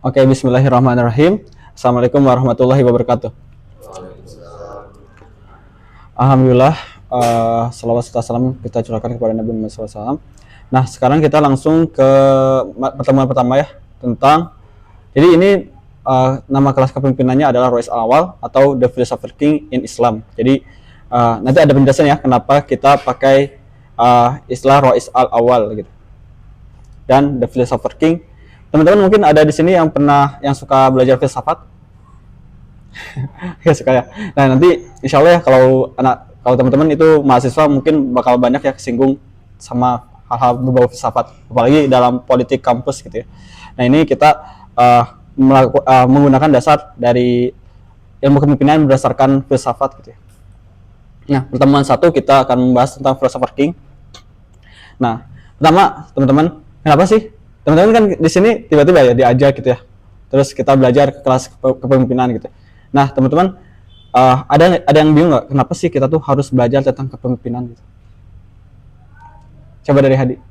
Oke, bismillahirrahmanirrahim. Assalamualaikum warahmatullahi wabarakatuh. Alhamdulillah, salawat serta salam kita curahkan kepada Nabi Muhammad SAW. Nah, sekarang kita langsung ke pertemuan pertama ya, tentang, jadi ini nama kelas kepemimpinannya adalah Rois Al-Awal atau The Philosopher King in Islam. Jadi nanti ada penjelasan ya kenapa kita pakai istilah Rois Al-Awal gitu. Dan The Philosopher King. Teman-teman mungkin ada di sini yang suka belajar filsafat. Ya suka ya. Nah, nanti insya Allah ya kalau teman-teman itu mahasiswa mungkin bakal banyak ya kesinggung sama hal-hal berbau filsafat, apalagi dalam politik kampus gitu ya. Nah, ini kita menggunakan dasar dari ilmu kepemimpinan berdasarkan filsafat gitu ya. Nah, pertemuan 1 kita akan membahas tentang philosopher king. Nah, pertama teman-teman, kenapa sih teman-teman kan di sini tiba-tiba ya diajak gitu ya, terus kita belajar ke kelas kepemimpinan gitu. Nah, teman-teman, ada yang bingung nggak kenapa sih kita tuh harus belajar tentang kepemimpinan gitu? Coba dari Hadi.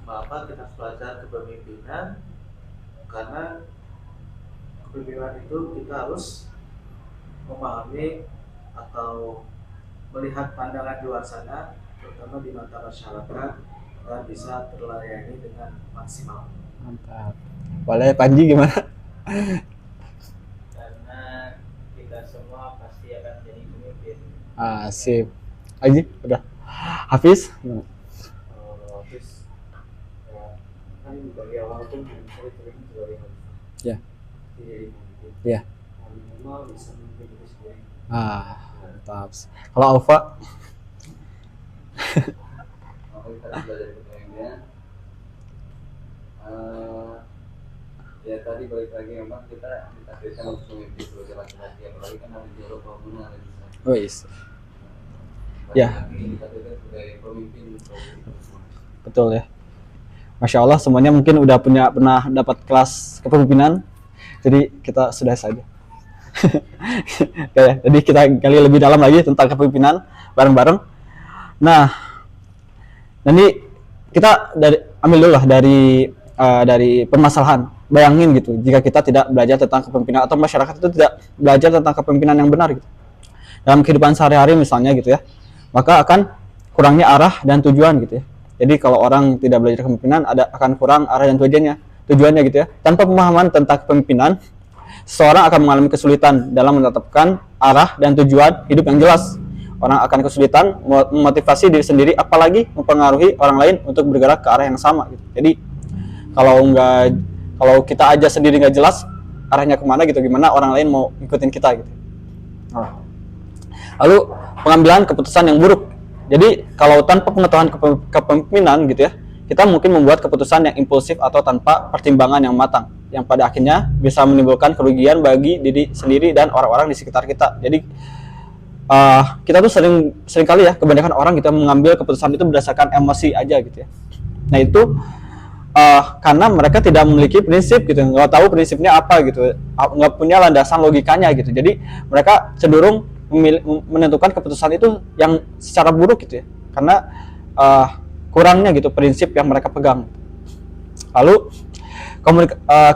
Mengapa kita harus belajar kepemimpinan? Karena kepemimpinan itu kita harus memahami atau melihat pandangan di luar sana, terutama di mata masyarakat, dan bisa terlayani dengan maksimal. Mantap. Boleh Panji gimana? Karena kita semua pasti akan jadi pemimpin. Sip. Aji, udah. Hafiz? Terus kan dari awal pun saya terima sebagai Ya. jadi pemimpin. Ya. Minimal bisa memimpin diri sendiri. Mantap. Kalau Alfa? Maka kita harus belajar kepemimpinan. Ya tadi balik lagi memang kita ditakdirkan untuk memimpin sebagai laki-laki, apalagi kan ada di Eropa guna ada di sana. Oh yes. Ya. Ditakdirkan sebagai pemimpin Betul ya. Masya Allah semuanya mungkin udah pernah dapat kelas kepemimpinan, jadi kita sudah saja. Oke, jadi kita gali lebih dalam lagi tentang kepemimpinan bareng-bareng. Nah, nanti kita ambil dulu lah dari permasalahan. Bayangin gitu, jika kita tidak belajar tentang kepemimpinan atau masyarakat itu tidak belajar tentang kepemimpinan yang benar gitu. Dalam kehidupan sehari-hari misalnya gitu ya, maka akan kurangnya arah dan tujuan gitu ya. Jadi kalau orang tidak belajar kepemimpinan akan kurang arah dan tujuannya gitu ya. Tanpa pemahaman tentang kepemimpinan, seseorang akan mengalami kesulitan dalam menetapkan arah dan tujuan hidup yang jelas. Orang akan kesulitan memotivasi diri sendiri, apalagi mempengaruhi orang lain untuk bergerak ke arah yang sama gitu. Jadi kalau kita aja sendiri nggak jelas arahnya kemana gitu, gimana orang lain mau ikutin kita gitu. Lalu pengambilan keputusan yang buruk. Jadi kalau tanpa pengetahuan kepemimpinan gitu ya, kita mungkin membuat keputusan yang impulsif atau tanpa pertimbangan yang matang, yang pada akhirnya bisa menimbulkan kerugian bagi diri sendiri dan orang-orang di sekitar kita. Jadi kita tuh sering kali ya, kebanyakan orang kita mengambil keputusan itu berdasarkan emosi aja gitu ya. Nah itu karena mereka tidak memiliki prinsip gitu, nggak tahu prinsipnya apa gitu, nggak punya landasan logikanya gitu. Jadi mereka cenderung menentukan keputusan itu yang secara buruk gitu ya, karena kurangnya gitu prinsip yang mereka pegang. Lalu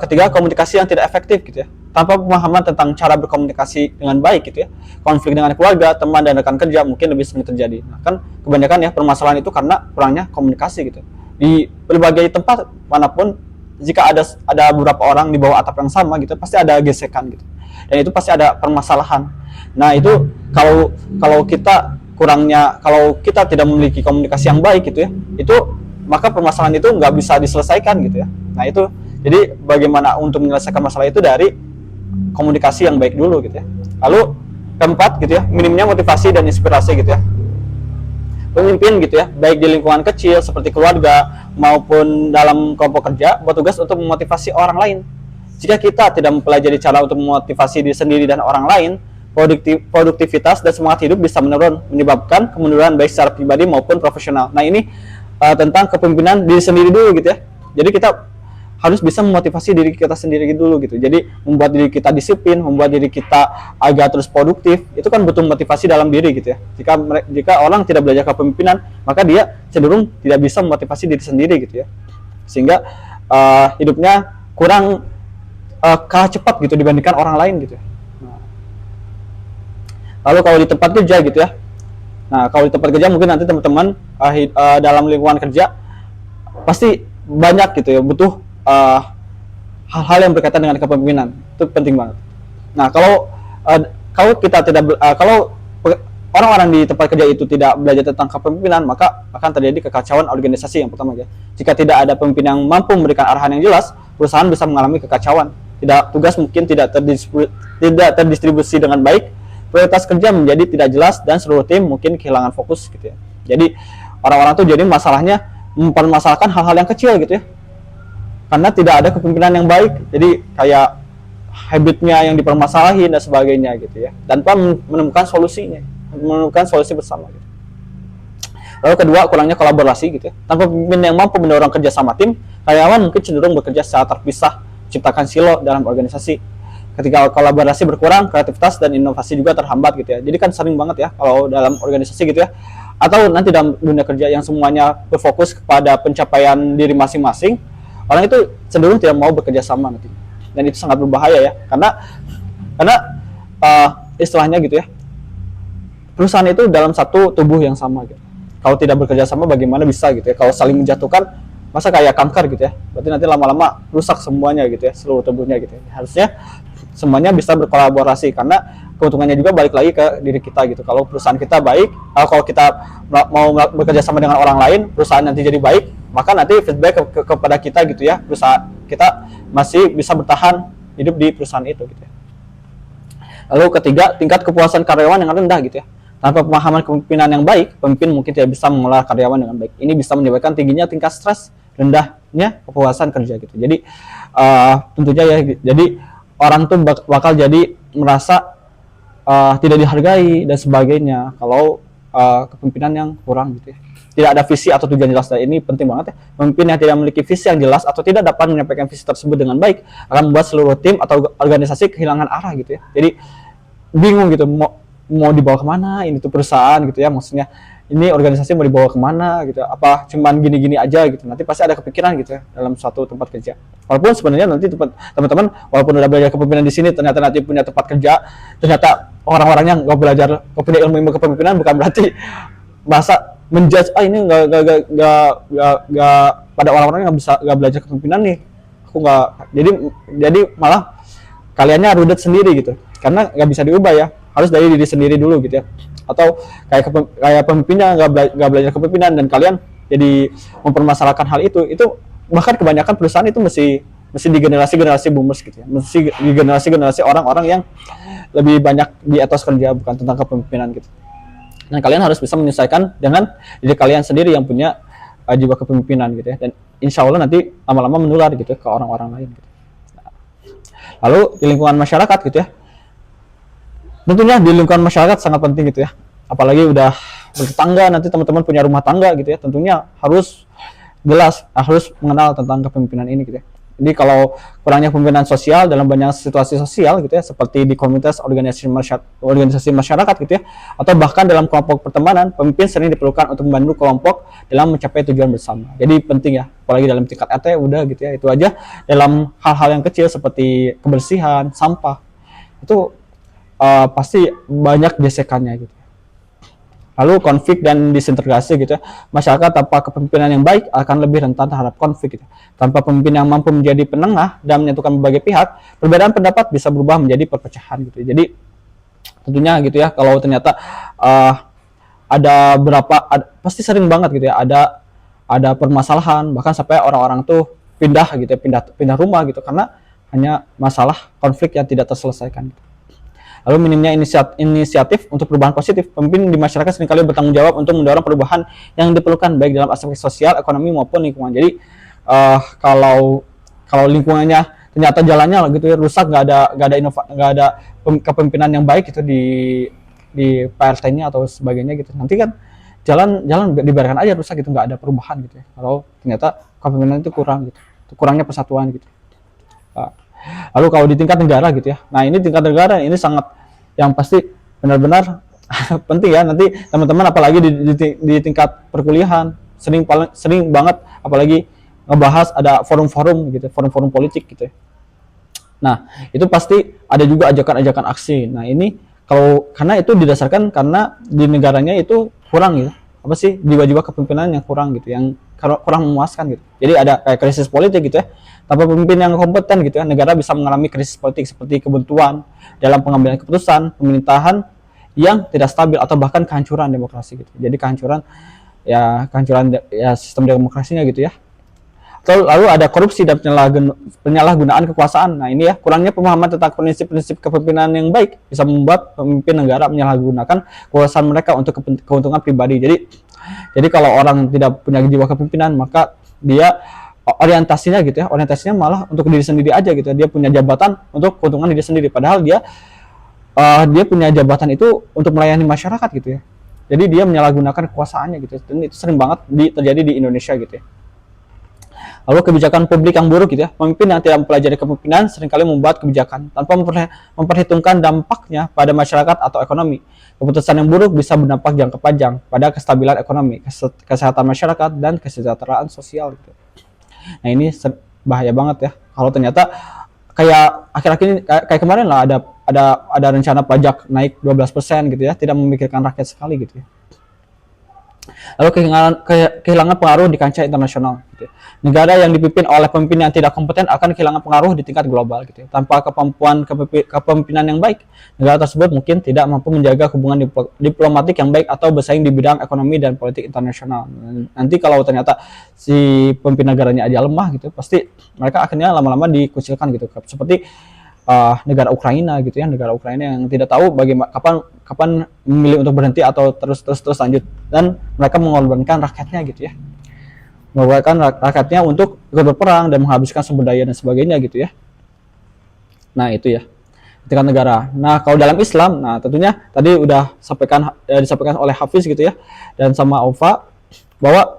ketiga, komunikasi yang tidak efektif gitu ya. Tanpa pemahaman tentang cara berkomunikasi dengan baik gitu ya, konflik dengan keluarga, teman, dan rekan kerja mungkin lebih sering terjadi. Nah, kan kebanyakan ya permasalahan itu karena kurangnya komunikasi gitu. Di berbagai tempat manapun, jika ada beberapa orang di bawah atap yang sama gitu, pasti ada gesekan gitu. Dan itu pasti ada permasalahan. Nah, itu kalau kita tidak memiliki komunikasi yang baik gitu ya, itu maka permasalahan itu nggak bisa diselesaikan gitu ya. Nah, itu jadi bagaimana untuk menyelesaikan masalah itu dari komunikasi yang baik dulu gitu ya. Lalu keempat gitu ya, minimnya motivasi dan inspirasi gitu ya. Pemimpin gitu ya, baik di lingkungan kecil seperti keluarga maupun dalam kelompok kerja, bertugas untuk memotivasi orang lain. Jika kita tidak mempelajari cara untuk memotivasi diri sendiri dan orang lain, produktivitas dan semangat hidup bisa menurun, menyebabkan kemunduran baik secara pribadi maupun profesional. Nah, ini tentang kepemimpinan diri sendiri dulu gitu ya. Jadi kita harus bisa memotivasi diri kita sendiri dulu gitu. Jadi membuat diri kita disiplin, membuat diri kita agar terus produktif, itu kan butuh motivasi dalam diri gitu ya. Jika orang tidak belajar kepemimpinan, maka dia cenderung tidak bisa memotivasi diri sendiri gitu ya. Sehingga hidupnya kurang kalah cepat gitu dibandingkan orang lain gitu ya. Nah, lalu kalau di tempat kerja gitu ya, nah kalau di tempat kerja mungkin nanti teman-teman dalam lingkungan kerja pasti banyak gitu ya butuh hal-hal yang berkaitan dengan kepemimpinan, itu penting banget. Nah kalau kita tidak kalau orang-orang di tempat kerja itu tidak belajar tentang kepemimpinan, maka akan terjadi kekacauan organisasi yang pertama ya. Jika tidak ada pemimpin yang mampu memberikan arahan yang jelas, perusahaan bisa mengalami kekacauan. Tugas mungkin tidak terdistribusi dengan baik, prioritas kerja menjadi tidak jelas, dan seluruh tim mungkin kehilangan fokus gitu ya. Jadi orang-orang tuh jadi masalahnya mempermasalahkan hal-hal yang kecil gitu ya, karena tidak ada kepemimpinan yang baik. Jadi kayak habitnya yang dipermasalahin dan sebagainya gitu ya, tanpa menemukan solusi bersama gitu. Lalu kedua, kurangnya kolaborasi gitu ya. Tanpa pemimpin yang mampu mendorong kerja sama tim, karyawan mungkin cenderung bekerja secara terpisah, menciptakan silo dalam organisasi. Ketika kolaborasi berkurang, kreativitas dan inovasi juga terhambat gitu ya. Jadi kan sering banget ya kalau dalam organisasi gitu ya, atau nanti dalam dunia kerja yang semuanya berfokus kepada pencapaian diri masing-masing, orang itu cenderung tidak mau bekerja sama nanti. Dan itu sangat berbahaya ya, karena istilahnya gitu ya, perusahaan itu dalam satu tubuh yang sama gitu. Kalau tidak bekerja sama bagaimana bisa gitu ya, kalau saling menjatuhkan, masa kayak kanker gitu ya, berarti nanti lama-lama rusak semuanya gitu ya, seluruh tubuhnya gitu ya. Harusnya semuanya bisa berkolaborasi, karena keuntungannya juga balik lagi ke diri kita gitu. Kalau perusahaan kita baik, kalau kita mau bekerja sama dengan orang lain, perusahaan nanti jadi baik, maka nanti feedback kepada kita gitu ya, perusahaan kita masih bisa bertahan hidup di perusahaan itu gitu ya. Lalu ketiga, tingkat kepuasan karyawan yang rendah gitu ya. Tanpa pemahaman kepemimpinan yang baik, pemimpin mungkin tidak bisa mengelola karyawan dengan baik. Ini bisa menyebabkan tingginya tingkat stres, rendahnya kepuasan kerja gitu. Jadi tentunya ya, jadi orang tuh bakal jadi merasa tidak dihargai dan sebagainya kalau kepemimpinan yang kurang gitu ya. Tidak ada visi atau tujuan jelas, dan ini penting banget ya. Pemimpin yang tidak memiliki visi yang jelas atau tidak dapat menyampaikan visi tersebut dengan baik akan membuat seluruh tim atau organisasi kehilangan arah gitu ya. Jadi bingung gitu mau dibawa kemana ini tuh perusahaan gitu ya, maksudnya ini organisasi mau dibawa kemana gitu, apa cuman gini-gini aja gitu. Nanti pasti ada kepikiran gitu ya dalam suatu tempat kerja. Walaupun sebenarnya nanti teman-teman walaupun udah belajar kepemimpinan di sini, ternyata nanti punya tempat kerja, ternyata orang-orangnya nggak belajar, nggak punya ilmu kepemimpinan, bukan berarti masa menjudge ini nggak pada orang-orang yang nggak belajar kepemimpinan nih, aku nggak, jadi malah kaliannya rudet sendiri gitu, karena nggak bisa diubah ya, harus dari diri sendiri dulu gitu ya. Atau kayak pemimpinnya nggak belajar kepemimpinan dan kalian jadi mempermasalahkan hal itu bahkan kebanyakan perusahaan itu mesti di generasi boomers gitu ya, mesti di generasi orang-orang yang lebih banyak di etos kerja, bukan tentang kepemimpinan gitu. Dan kalian harus bisa menyesuaikan dengan diri kalian sendiri yang punya jiwa kepemimpinan gitu ya, dan insya Allah nanti lama-lama menular gitu ke orang-orang lain gitu. Lalu di lingkungan masyarakat gitu ya, tentunya di lingkungan masyarakat sangat penting gitu ya, apalagi udah bertetangga, nanti teman-teman punya rumah tangga gitu ya, tentunya harus jelas, harus mengenal tentang kepemimpinan ini gitu ya. Jadi kalau kurangnya kepemimpinan sosial dalam banyak situasi sosial gitu ya, seperti di komunitas organisasi masyarakat gitu ya, atau bahkan dalam kelompok pertemanan, pemimpin sering diperlukan untuk membantu kelompok dalam mencapai tujuan bersama. Jadi penting ya, apalagi dalam tingkat RT udah gitu ya, itu aja dalam hal-hal yang kecil seperti kebersihan, sampah, itu pasti banyak gesekannya gitu. Lalu konflik dan disintegrasi gitu ya. Masyarakat tanpa kepemimpinan yang baik akan lebih rentan terhadap konflik gitu. Tanpa pemimpin yang mampu menjadi penengah dan menyatukan berbagai pihak, perbedaan pendapat bisa berubah menjadi perpecahan gitu. Jadi tentunya gitu ya, kalau ternyata pasti sering banget gitu ya, ada permasalahan, bahkan sampai orang-orang tuh pindah gitu ya, pindah rumah gitu, karena hanya masalah konflik yang tidak terselesaikan gitu. Lalu minimnya inisiatif untuk perubahan positif. Pemimpin di masyarakat seringkali bertanggung jawab untuk mendorong perubahan yang diperlukan baik dalam aspek sosial, ekonomi maupun lingkungan. Jadi kalau lingkungannya ternyata jalannya gitu ya rusak, nggak ada kepemimpinan yang baik gitu di PRT-nya atau sebagainya gitu. Nanti kan jalan dibiarkan aja rusak gitu, nggak ada perubahan gitu ya. Kalau ternyata kepemimpinan itu kurang gitu, kurangnya persatuan gitu. Lalu kalau di tingkat negara gitu ya, nah ini tingkat negara ini sangat yang pasti benar-benar penting ya. Nanti teman-teman apalagi di tingkat perkuliahan sering banget, apalagi ngebahas, ada forum-forum gitu, forum-forum politik gitu ya. Nah, itu pasti ada juga ajakan-ajakan aksi. Nah, ini kalau karena itu didasarkan karena di negaranya itu kurang gitu. Apa sih jiwa-jiwa kepemimpinan yang kurang gitu, yang kurang memuaskan gitu. Jadi ada kayak krisis politik gitu ya. Tanpa pemimpin yang kompeten gitu ya, negara bisa mengalami krisis politik seperti kebuntuan dalam pengambilan keputusan, pemerintahan yang tidak stabil atau bahkan kehancuran demokrasi gitu. Jadi kehancuran ya sistem demokrasinya gitu ya. Lalu ada korupsi dan penyalahgunaan kekuasaan. Nah ini ya, kurangnya pemahaman tentang prinsip-prinsip kepemimpinan yang baik bisa membuat pemimpin negara menyalahgunakan kekuasaan mereka untuk keuntungan pribadi. Jadi kalau orang tidak punya jiwa kepemimpinan, maka dia orientasinya gitu ya, orientasinya malah untuk diri sendiri aja gitu. Dia punya jabatan untuk keuntungan diri sendiri, padahal dia punya jabatan itu untuk melayani masyarakat gitu ya. Jadi dia menyalahgunakan kekuasaannya gitu. Dan itu sering banget terjadi di Indonesia gitu ya. Lalu kebijakan publik yang buruk gitu ya. Pemimpin yang tidak mempelajari kepemimpinan seringkali membuat kebijakan tanpa memperhitungkan dampaknya pada masyarakat atau ekonomi. Keputusan yang buruk bisa berdampak jangka panjang pada kestabilan ekonomi, kesehatan masyarakat, dan kesejahteraan sosial gitu. Nah ini bahaya banget ya. Kalau ternyata kayak akhir-akhir ini kayak kemarin lah ada rencana pajak naik 12% gitu ya, tidak memikirkan rakyat sekali gitu ya. Lalu kehilangan pengaruh di kancah internasional gitu ya. Negara yang dipimpin oleh pemimpin yang tidak kompeten akan kehilangan pengaruh di tingkat global gitu ya. Tanpa kemampuan kepemimpinan yang baik, negara tersebut mungkin tidak mampu menjaga hubungan diplomatik yang baik atau bersaing di bidang ekonomi dan politik internasional. Nanti kalau ternyata si pemimpin negaranya aja lemah gitu, pasti mereka akhirnya lama-lama dikucilkan gitu. Seperti negara Ukraina gitu ya, negara Ukraina yang tidak tahu bagaimana kapan memilih untuk berhenti atau terus lanjut, dan mereka mengorbankan rakyatnya gitu ya, mengorbankan rakyatnya untuk ikut berperang dan menghabiskan sumber daya dan sebagainya gitu ya. Nah itu ya tingkat negara. Nah kalau dalam Islam, nah tentunya tadi udah disampaikan oleh Hafiz gitu ya, dan sama Aufa, bahwa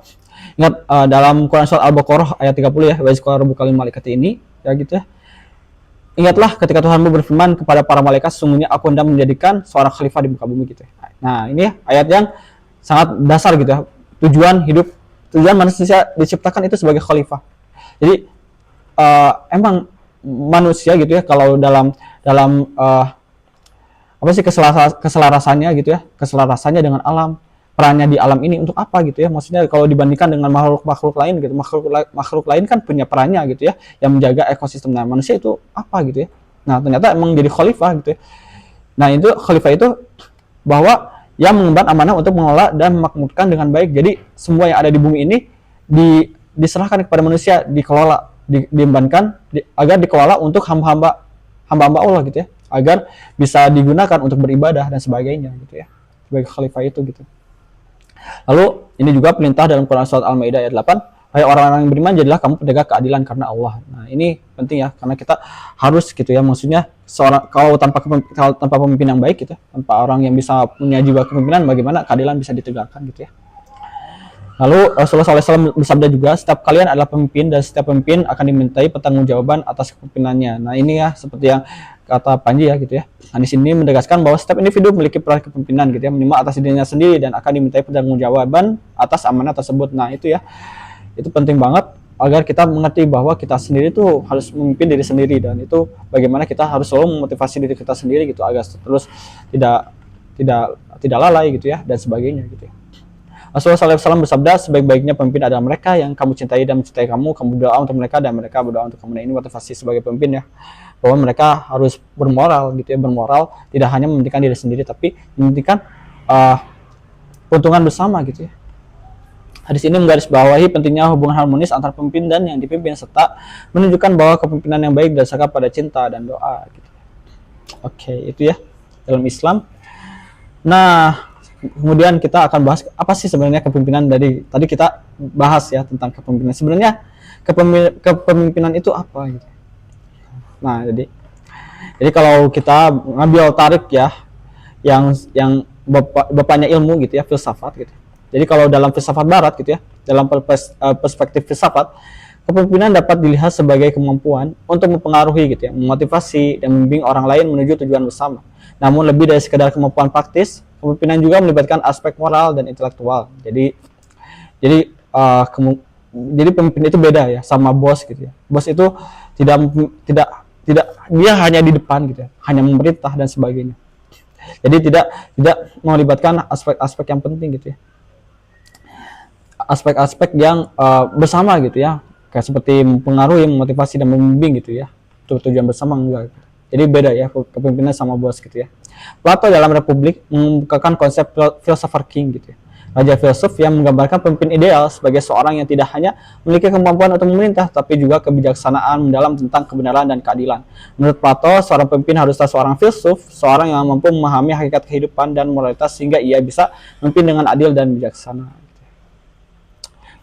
ingat dalam Quran surat Al-Baqarah ayat 30 ya, wa izqala rabbuka lil malaikati ini ya gitu ya. Ingatlah ketika Tuhanmu berfirman kepada para malaikat, sesungguhnya aku hendak menjadikan seorang khalifah di muka bumi gitu. Nah ini ayat yang sangat dasar gitu ya. Tujuan manusia diciptakan itu sebagai khalifah. Jadi emang manusia gitu ya, kalau dalam apa sih keselarasannya gitu ya, keselarasannya dengan alam, perannya di alam ini untuk apa gitu ya. Maksudnya kalau dibandingkan dengan makhluk lain gitu, makhluk lain kan punya perannya gitu ya, yang menjaga ekosistem. Nah manusia itu apa gitu ya. Nah ternyata emang jadi khalifah gitu ya. Nah itu khalifah itu bahwa yang mengemban amanah untuk mengelola dan memakmurkan dengan baik. Jadi semua yang ada di bumi ini diserahkan kepada manusia, dikelola, diembankan agar dikelola untuk hamba-hamba Allah gitu ya, agar bisa digunakan untuk beribadah dan sebagainya gitu ya, sebagai khalifah itu gitu. Lalu ini juga perintah dalam Quran surat Al-Maidah ayat 8, wahai orang-orang yang beriman, jadilah kamu penegak keadilan karena Allah. Nah ini penting ya, karena kita harus gitu ya, maksudnya kalau tanpa pemimpin yang baik gitu, tanpa orang yang bisa punya jiwa kepemimpinan, bagaimana keadilan bisa ditegakkan gitu ya. Lalu Rasulullah SAW bersabda juga, setiap kalian adalah pemimpin dan setiap pemimpin akan dimintai pertanggungjawaban atas kepemimpinannya. Nah ini ya seperti yang kata Panji ya gitu ya. Nah di sini menegaskan bahwa setiap individu memiliki peran kepemimpinan gitu ya, minimal atas dirinya sendiri, dan akan dimintai pertanggungjawaban atas amanah tersebut. Nah itu ya, itu penting banget agar kita mengerti bahwa kita sendiri tuh harus memimpin diri sendiri, dan itu bagaimana kita harus selalu memotivasi diri kita sendiri gitu agar terus tidak lalai gitu ya, dan sebagainya gitu ya. Rasulullah SAW bersabda, sebaik-baiknya pemimpin adalah mereka yang kamu cintai dan mencintai kamu berdoa untuk mereka dan mereka berdoa untuk kamu. Nah ini motivasi sebagai pemimpin ya, bahwa mereka harus bermoral gitu ya, bermoral, tidak hanya mementingkan diri sendiri tapi mementingkan keuntungan bersama gitu ya. Hadis ini menggarisbawahi pentingnya hubungan harmonis antara pemimpin dan yang dipimpin, serta menunjukkan bahwa kepemimpinan yang baik berdasarkan pada cinta dan doa gitu. Oke, itu ya dalam Islam. Nah, kemudian kita akan bahas apa sih sebenarnya kepemimpinan. Dari tadi kita bahas ya tentang kepemimpinan. Sebenarnya kepemimpinan itu apa gitu. Nah, jadi kalau kita ngambil tarik ya yang bapaknya ilmu gitu ya, filsafat gitu. Jadi kalau dalam filsafat barat gitu ya, dalam perspektif filsafat, kepemimpinan dapat dilihat sebagai kemampuan untuk mempengaruhi gitu ya, memotivasi dan membimbing orang lain menuju tujuan bersama. Namun lebih dari sekedar kemampuan praktis, kepemimpinan juga melibatkan aspek moral dan intelektual. Jadi jadi pemimpin itu beda ya sama bos gitu ya. Bos itu tidak tidak tidak dia hanya di depan gitu ya, hanya memerintah dan sebagainya. Jadi tidak melibatkan aspek-aspek yang penting gitu ya. Aspek-aspek yang bersama gitu ya, kayak seperti mempengaruhi, memotivasi dan membimbing gitu ya. Itu tujuan bersama enggak. Jadi beda ya kepemimpinan sama bos gitu ya. Plato dalam Republik mengemukakan konsep philosopher king gitu ya. Raja filsuf yang menggambarkan pemimpin ideal sebagai seorang yang tidak hanya memiliki kemampuan untuk memerintah, tapi juga kebijaksanaan mendalam tentang kebenaran dan keadilan. Menurut Plato, seorang pemimpin haruslah seorang filsuf, seorang yang mampu memahami hakikat kehidupan dan moralitas sehingga ia bisa memimpin dengan adil dan bijaksana.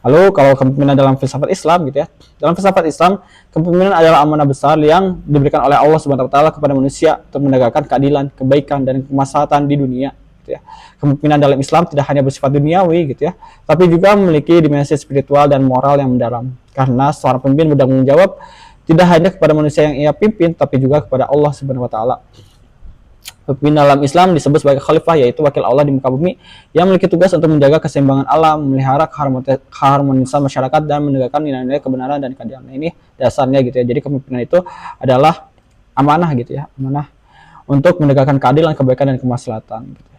Lalu kalau kepemimpinan dalam filsafat Islam gitu ya. Dalam filsafat Islam, kepemimpinan adalah amanah besar yang diberikan oleh Allah Subhanahu wa taala kepada manusia untuk menegakkan keadilan, kebaikan dan kemaslahatan di dunia gitu ya. Kepemimpinan dalam Islam tidak hanya bersifat duniawi gitu ya, tapi juga memiliki dimensi spiritual dan moral yang mendalam. Karena seorang pemimpin bertanggung jawab tidak hanya kepada manusia yang ia pimpin, tapi juga kepada Allah Subhanahu wa taala. Pemimpin dalam Islam disebut sebagai khalifah, yaitu wakil Allah di muka bumi yang memiliki tugas untuk menjaga keseimbangan alam, memelihara keharmonisan masyarakat dan menegakkan nilai-nilai kebenaran dan keadilan. Nah, ini dasarnya gitu ya. Jadi kepemimpinan itu adalah amanah gitu ya, amanah untuk menegakkan keadilan, kebaikan dan kemaslahatan gitu.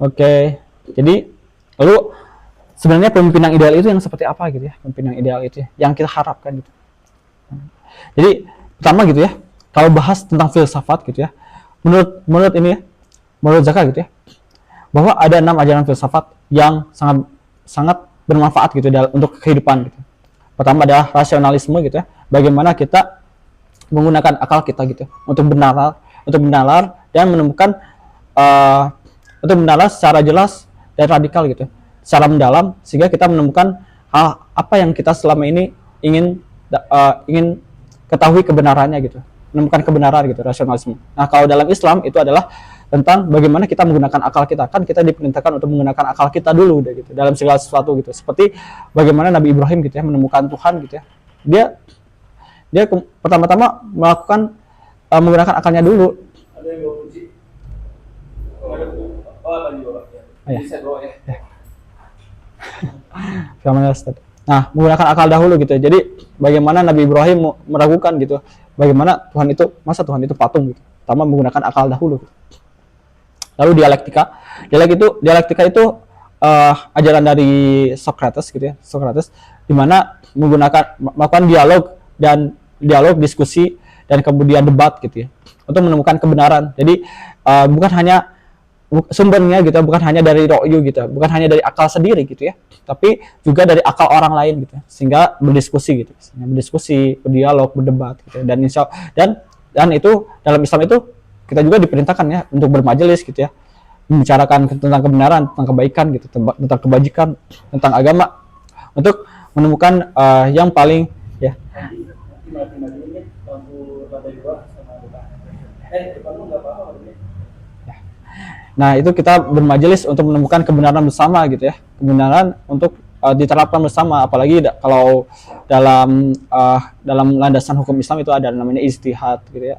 Oke. Jadi lalu sebenarnya pemimpin yang ideal itu yang seperti apa gitu ya? Pemimpin yang ideal itu ya, yang kita harapkan gitu. Jadi pertama gitu ya, kalau bahas tentang filsafat gitu ya, menurut ini ya, menurut Zaka gitu ya, bahwa ada 6 ajaran filsafat yang sangat bermanfaat gitu untuk kehidupan gitu. Pertama adalah rasionalisme gitu ya, bagaimana kita menggunakan akal kita gitu untuk benalar dan menemukan untuk mendalam secara jelas dan radikal gitu, secara mendalam sehingga kita menemukan hal apa yang kita selama ini ingin ketahui kebenarannya gitu, menemukan kebenaran gitu, rasionalisme. Nah kalau dalam Islam itu adalah tentang bagaimana kita menggunakan akal kita, kan kita diperintahkan untuk menggunakan akal kita dulu gitu dalam segala sesuatu gitu, seperti bagaimana Nabi Ibrahim gitu ya menemukan Tuhan gitu ya, dia pertama-tama melakukan menggunakan akalnya dulu. Ada yang bawa kunci? Oh, tadi bawa. Ya. Bisa bawa ya. Nah, menggunakan akal dahulu gitu. Jadi bagaimana Nabi Ibrahim meragukan gitu, bagaimana Tuhan itu, masa Tuhan itu patung gitu. Pertama menggunakan akal dahulu. Gitu. Lalu dialektika itu ajaran dari Socrates gitu ya, Socrates, di mana melakukan dialog, diskusi dan kemudian debat gitu ya, untuk menemukan kebenaran. Jadi bukan hanya sumbernya gitu, bukan hanya dari ro'yu gitu, bukan hanya dari akal sendiri gitu ya, tapi juga dari akal orang lain gitu, sehingga berdiskusi gitu, berdialog, berdebat gitu, dan itu dalam Islam itu kita juga diperintahkan ya untuk bermajelis gitu ya, membicarakan tentang kebenaran, tentang kebaikan gitu, tentang kebajikan, tentang agama, untuk menemukan yang paling ya. Nah itu kita bermajelis untuk menemukan kebenaran bersama gitu ya, kebenaran untuk diterapkan bersama, apalagi kalau dalam landasan hukum Islam itu ada namanya ijtihad gitu ya,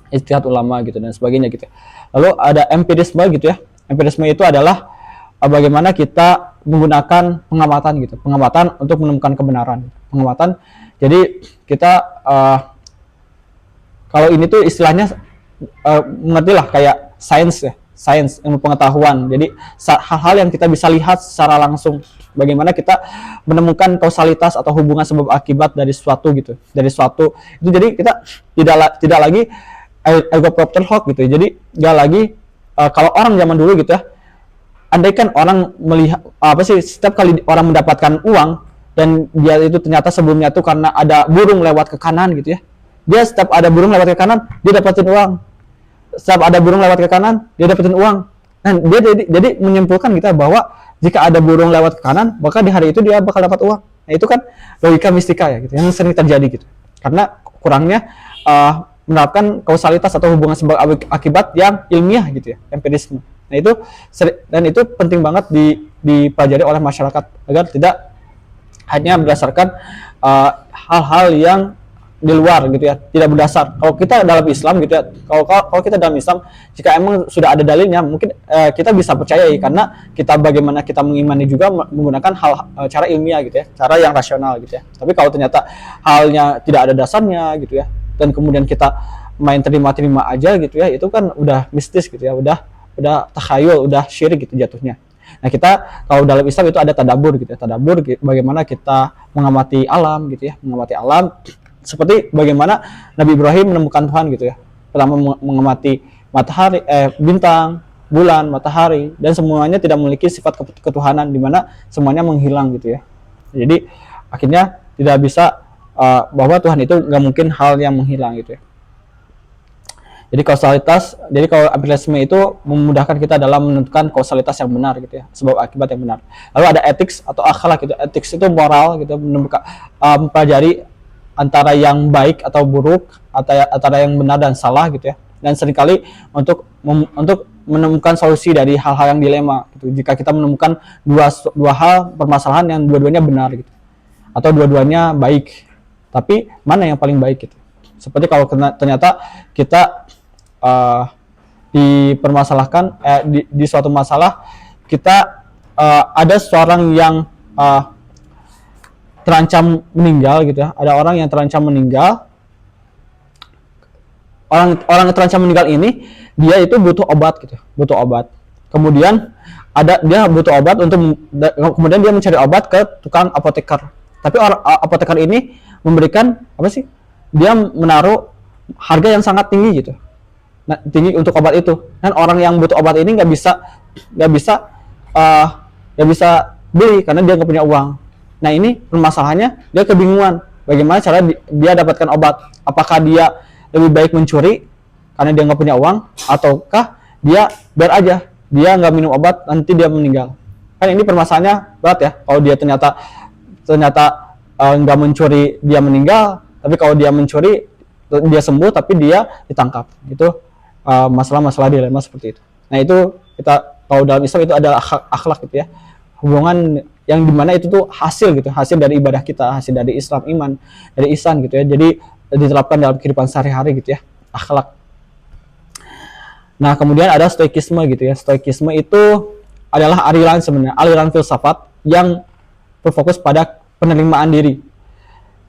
ijtihad ulama gitu dan sebagainya gitu. Lalu ada empirisme gitu ya, empirisme itu adalah bagaimana kita menggunakan pengamatan untuk menemukan kebenaran, pengamatan. Jadi kita kalau ini tuh istilahnya mengerti lah kayak sains ilmu pengetahuan. Jadi hal-hal yang kita bisa lihat secara langsung, bagaimana kita menemukan kausalitas atau hubungan sebab akibat dari suatu gitu, itu. Jadi kita tidak lagi ego propter hoc gitu. Jadi nggak lagi kalau orang zaman dulu gitu ya, andaikan orang melihat setiap kali orang mendapatkan uang dan dia itu ternyata sebelumnya tuh karena ada burung lewat ke kanan gitu ya, dia setiap ada burung lewat ke kanan dia dapatin uang, setiap ada burung lewat ke kanan dia dapetin uang. Nah dia jadi menyimpulkan kita bahwa jika ada burung lewat ke kanan maka di hari itu dia bakal dapat uang. Nah itu kan logika mistika ya gitu, yang sering terjadi gitu, karena kurangnya menerapkan kausalitas atau hubungan sebab akibat yang ilmiah gitu ya, empirisme. Nah itu penting banget dipelajari oleh masyarakat agar tidak hanya berdasarkan hal-hal yang di luar gitu ya, tidak berdasar. Kalau kita dalam Islam gitu ya, kalau kita dalam Islam, jika emang sudah ada dalilnya, mungkin kita bisa percayai karena kita bagaimana kita mengimani juga menggunakan cara ilmiah gitu ya, cara yang rasional gitu ya. Tapi kalau ternyata halnya tidak ada dasarnya gitu ya, dan kemudian kita main terima-terima aja gitu ya, itu kan udah mistis gitu ya, udah takhayul, udah syirik gitu jatuhnya. Nah, kita kalau dalam Islam itu ada tadabur gitu ya. Tadabur bagaimana kita mengamati alam gitu ya, mengamati alam seperti bagaimana Nabi Ibrahim menemukan Tuhan gitu ya. Pertama mengamati matahari, bintang, bulan, matahari, dan semuanya tidak memiliki sifat ketuhanan di mana semuanya menghilang gitu ya. Jadi akhirnya tidak bisa bahwa Tuhan itu nggak mungkin hal yang menghilang gitu ya. Jadi kalau empirisme itu memudahkan kita dalam menentukan kausalitas yang benar gitu ya, sebab akibat yang benar. Lalu ada ethics atau akhlak gitu. Ethics itu moral gitu, mempelajari antara yang baik atau buruk, antara yang benar dan salah gitu ya. Dan seringkali untuk menemukan solusi dari hal-hal yang dilema gitu. Jika kita menemukan dua hal permasalahan yang dua-duanya benar gitu, atau dua-duanya baik, tapi mana yang paling baik gitu. Seperti kalau ternyata kita dipermasalahkan di suatu masalah, kita ada seorang yang terancam meninggal gitu ya. Ada orang yang terancam meninggal. Orang yang terancam meninggal ini dia itu butuh obat gitu, butuh obat. Kemudian dia butuh obat kemudian dia mencari obat ke tukang apoteker. Tapi apoteker ini memberikan apa sih? Dia menaruh harga yang sangat tinggi gitu. Nah, tinggi untuk obat itu. Dan orang yang butuh obat ini nggak bisa beli karena dia nggak punya uang. Nah, ini permasalahannya, dia kebingungan bagaimana cara dia dapatkan obat. Apakah dia lebih baik mencuri karena dia nggak punya uang, ataukah dia biar aja dia nggak minum obat nanti dia meninggal. Kan ini permasalahannya berat ya. Kalau dia ternyata nggak mencuri dia meninggal, tapi kalau dia mencuri dia sembuh tapi dia ditangkap. Itu masalah-masalah dilema seperti itu. Nah, itu kita kalau dalam Islam itu adalah akhlak gitu ya. Hubungan yang dimana itu tuh hasil dari ibadah kita, hasil dari Islam, iman, dari ihsan gitu ya. Jadi diterapkan dalam kehidupan sehari-hari gitu ya, akhlak. Nah, kemudian ada stoikisme gitu ya. Stoikisme itu adalah aliran filsafat yang berfokus pada penerimaan diri,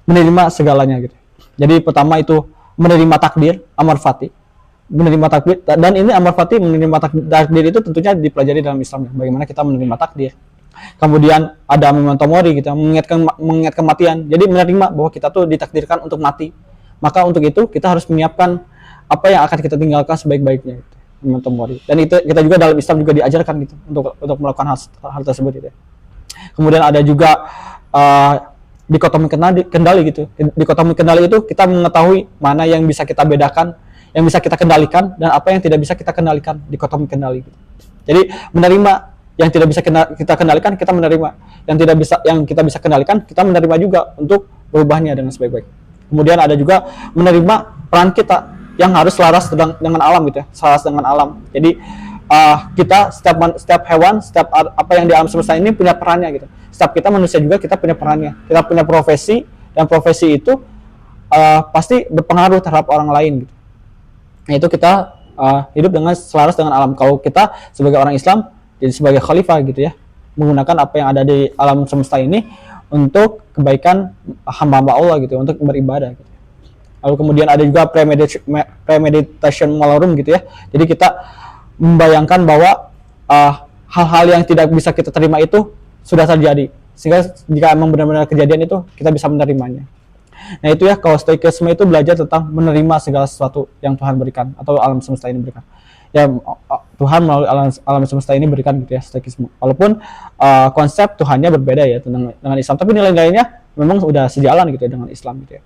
menerima segalanya gitu. Jadi pertama itu menerima takdir, amar fati, menerima takdir, dan ini amar fati menerima takdir itu tentunya dipelajari dalam Islam ya, bagaimana kita menerima takdir. Kemudian ada memento mori gitu, mengingat kematian. Jadi menerima bahwa kita tuh ditakdirkan untuk mati. Maka untuk itu kita harus menyiapkan apa yang akan kita tinggalkan sebaik-baiknya gitu. Memento mori. Dan itu kita juga dalam Islam juga diajarkan gitu untuk melakukan hal tersebut gitu. Kemudian ada juga dikotomi kendali gitu. Dikotomi kendali itu kita mengetahui mana yang bisa kita bedakan, yang bisa kita kendalikan, dan apa yang tidak bisa kita kendalikan. Dikotomi kendali gitu. Jadi menerima yang tidak bisa kita kendalikan, kita menerima. Yang kita bisa kendalikan, kita menerima juga untuk berubahnya dengan sebaik-baik. Kemudian ada juga menerima peran kita yang harus selaras dengan alam gitu ya, selaras dengan alam. Jadi kita setiap hewan, setiap apa yang di alam semesta ini punya perannya gitu. Setiap kita manusia juga kita punya perannya. Kita punya profesi, dan profesi itu pasti berpengaruh terhadap orang lain gitu. Nah, itu kita hidup dengan selaras dengan alam. Kalau kita sebagai orang Islam, jadi sebagai khalifah gitu ya, menggunakan apa yang ada di alam semesta ini untuk kebaikan hamba-hamba Allah gitu, untuk beribadah gitu. Lalu kemudian ada juga premeditation malorum gitu ya. Jadi kita membayangkan bahwa hal-hal yang tidak bisa kita terima itu sudah terjadi, sehingga jika memang benar-benar kejadian itu kita bisa menerimanya. Nah, itu ya, kalau stoikisme itu belajar tentang menerima segala sesuatu yang Tuhan berikan atau alam semesta ini berikan. Ya, Tuhan melalui alam semesta ini berikan gitu ya, stoikisme. Walaupun konsep Tuhannya berbeda ya dengan Islam, tapi nilai-nilainya memang sudah sejalan gitu ya dengan Islam gitu ya.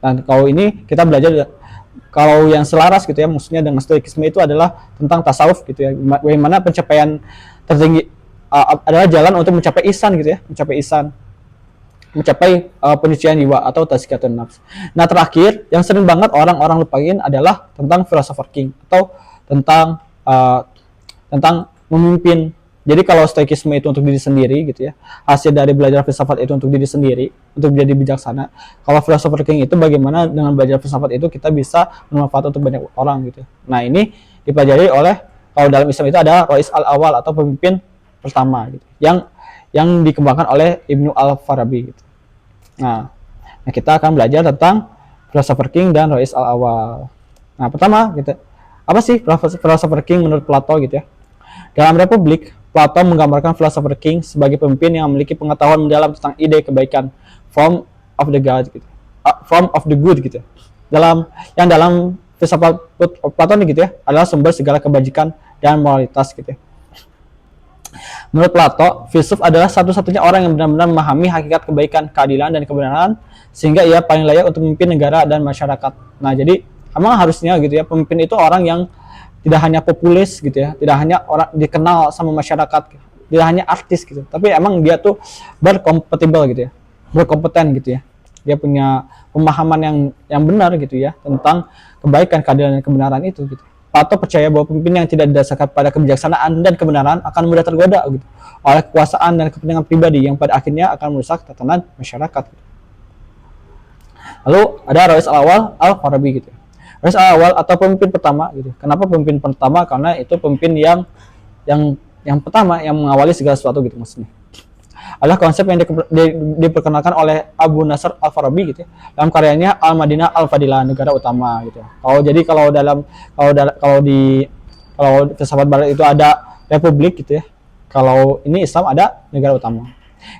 Dan kalau ini kita belajar, kalau yang selaras gitu ya, maksudnya dengan stoikisme itu adalah tentang tasawuf gitu ya, bagaimana pencapaian tertinggi adalah jalan untuk mencapai ihsan gitu ya, mencapai penyucian jiwa atau tazkiyatun nafs. Nah, terakhir yang sering banget orang-orang lupain adalah tentang philosopher king atau tentang memimpin Jadi kalau stoikisme itu untuk diri sendiri gitu ya, hasil dari belajar filsafat itu untuk diri sendiri, untuk jadi bijaksana. Kalau philosopher king itu bagaimana dengan belajar filsafat itu kita bisa bermanfaat untuk banyak orang gitu. Nah ini dipelajari oleh, kalau dalam Islam itu ada Rois al-Awal atau pemimpin pertama gitu, yang dikembangkan oleh Ibnu al-Farabi gitu. Nah kita akan belajar tentang philosopher king dan Rois al-Awal. Nah pertama gitu, apa sih philosopher king menurut Plato gitu ya? Dalam Republik, Plato menggambarkan philosopher king sebagai pemimpin yang memiliki pengetahuan mendalam tentang ide kebaikan, form of the good gitu. Form of the good gitu. Dalam filsafat Plato gitu ya, adalah sumber segala kebajikan dan moralitas gitu ya. Menurut Plato, filsuf adalah satu-satunya orang yang benar-benar memahami hakikat kebaikan, keadilan, dan kebenaran, sehingga ia paling layak untuk memimpin negara dan masyarakat. Nah, jadi emang harusnya gitu ya, pemimpin itu orang yang tidak hanya populis gitu ya, tidak hanya orang dikenal sama masyarakat, tidak hanya artis gitu, tapi emang dia tuh berkompatibel gitu ya, berkompeten gitu ya. Dia punya pemahaman yang benar gitu ya tentang kebaikan, keadilan, dan kebenaran itu gitu. Plato percaya bahwa pemimpin yang tidak didasarkan pada kebijaksanaan dan kebenaran akan mudah tergoda gitu oleh kekuasaan dan kepentingan pribadi yang pada akhirnya akan merusak tatanan masyarakat. Lalu ada Rois al-Awal al-Farabi gitu. Rois al-Awal atau pemimpin pertama gitu. Kenapa pemimpin pertama? Karena itu pemimpin yang pertama yang mengawali segala sesuatu gitu maksudnya. Adalah konsep yang diperkenalkan oleh Abu Nasr al-Farabi gitu ya, dalam karyanya Al-Madinah Al-Fadilah, negara utama gitu. Kalau filsafat barat itu ada republik gitu ya. Kalau ini Islam ada negara utama.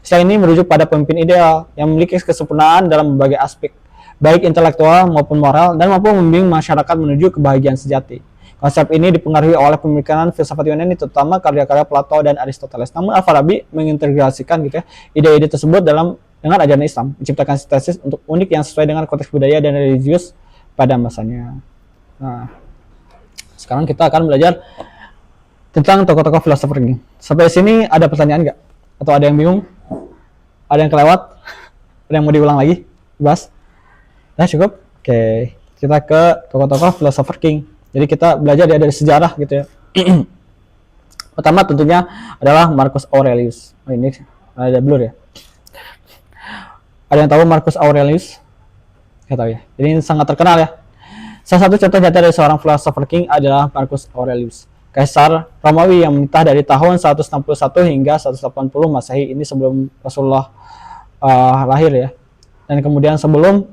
Istilah ini merujuk pada pemimpin ideal yang memiliki kesempurnaan dalam berbagai aspek, baik intelektual maupun moral, dan mampu membimbing masyarakat menuju kebahagiaan sejati. Konsep ini dipengaruhi oleh pemikiran filsafat Yunani, terutama karya-karya Plato dan Aristoteles. Namun Al-Farabi mengintegrasikan gitu ya, ide-ide tersebut dengan ajaran Islam, menciptakan sintesis untuk unik yang sesuai dengan konteks budaya dan religius pada masanya. Nah, sekarang kita akan belajar tentang tokoh-tokoh filosofer ini. Sampai sini ada pertanyaan nggak? Atau ada yang bingung? Ada yang kelewat? Ada yang mau diulang lagi? Bebas? Nah cukup? Oke, kita ke tokoh-tokoh filosofer king. Jadi kita belajar dari sejarah gitu ya. Pertama tentunya adalah Marcus Aurelius. Oh, ini ada blur ya. Ada yang tahu Marcus Aurelius? Nggak tahu ya. Jadi ini sangat terkenal ya. Salah satu contoh nyata dari seorang filosofer king adalah Marcus Aurelius, Kaisar Romawi yang memerintah dari tahun 161 hingga 180 Masehi, ini sebelum Rasulullah lahir ya. Dan kemudian sebelum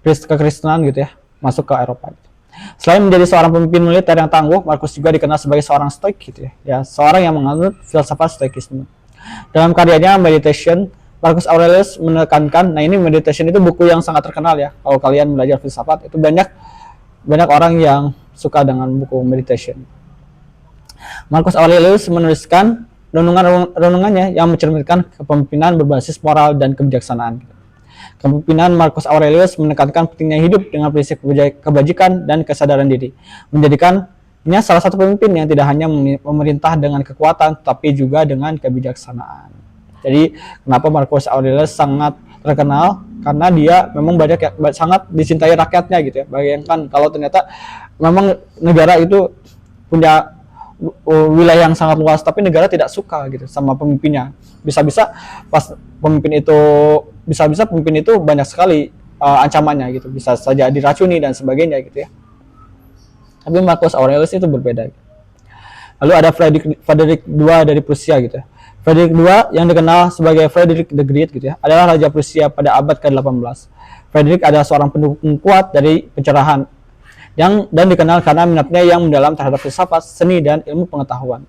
kekristenan gitu ya masuk ke Eropa. Selain menjadi seorang pemimpin militer yang tangguh, Marcus juga dikenal sebagai seorang stoik gitu ya, seorang yang menganut filsafat stoikisme. Dalam karyanya Meditation, Marcus Aurelius menekankan, nah ini Meditation itu buku yang sangat terkenal ya. Kalau kalian belajar filsafat itu banyak orang yang suka dengan buku Meditation. Marcus Aurelius menuliskan renungannya yang mencerminkan kepemimpinan berbasis moral dan kebijaksanaan. Kepemimpinan Marcus Aurelius menekankan pentingnya hidup dengan prinsip kebajikan dan kesadaran diri, menjadikannya salah satu pemimpin yang tidak hanya memerintah dengan kekuatan, tapi juga dengan kebijaksanaan. Jadi, kenapa Marcus Aurelius sangat terkenal? Karena dia memang sangat dicintai rakyatnya gitu ya. Bayangkan kalau ternyata memang negara itu punya wilayah yang sangat luas, tapi negara tidak suka gitu sama pemimpinnya. Bisa-bisa pemimpin itu banyak sekali ancamannya gitu, bisa saja diracuni dan sebagainya gitu ya. Tapi Marcus Aurelius itu berbeda. Lalu ada Frederick II dari Prusia gitu ya. Frederick II yang dikenal sebagai Frederick the Great gitu ya, adalah raja Prusia pada abad ke-18. Frederick adalah seorang pendukung kuat dari pencerahan dan dikenal karena minatnya yang mendalam terhadap filsafat, seni, dan ilmu pengetahuan.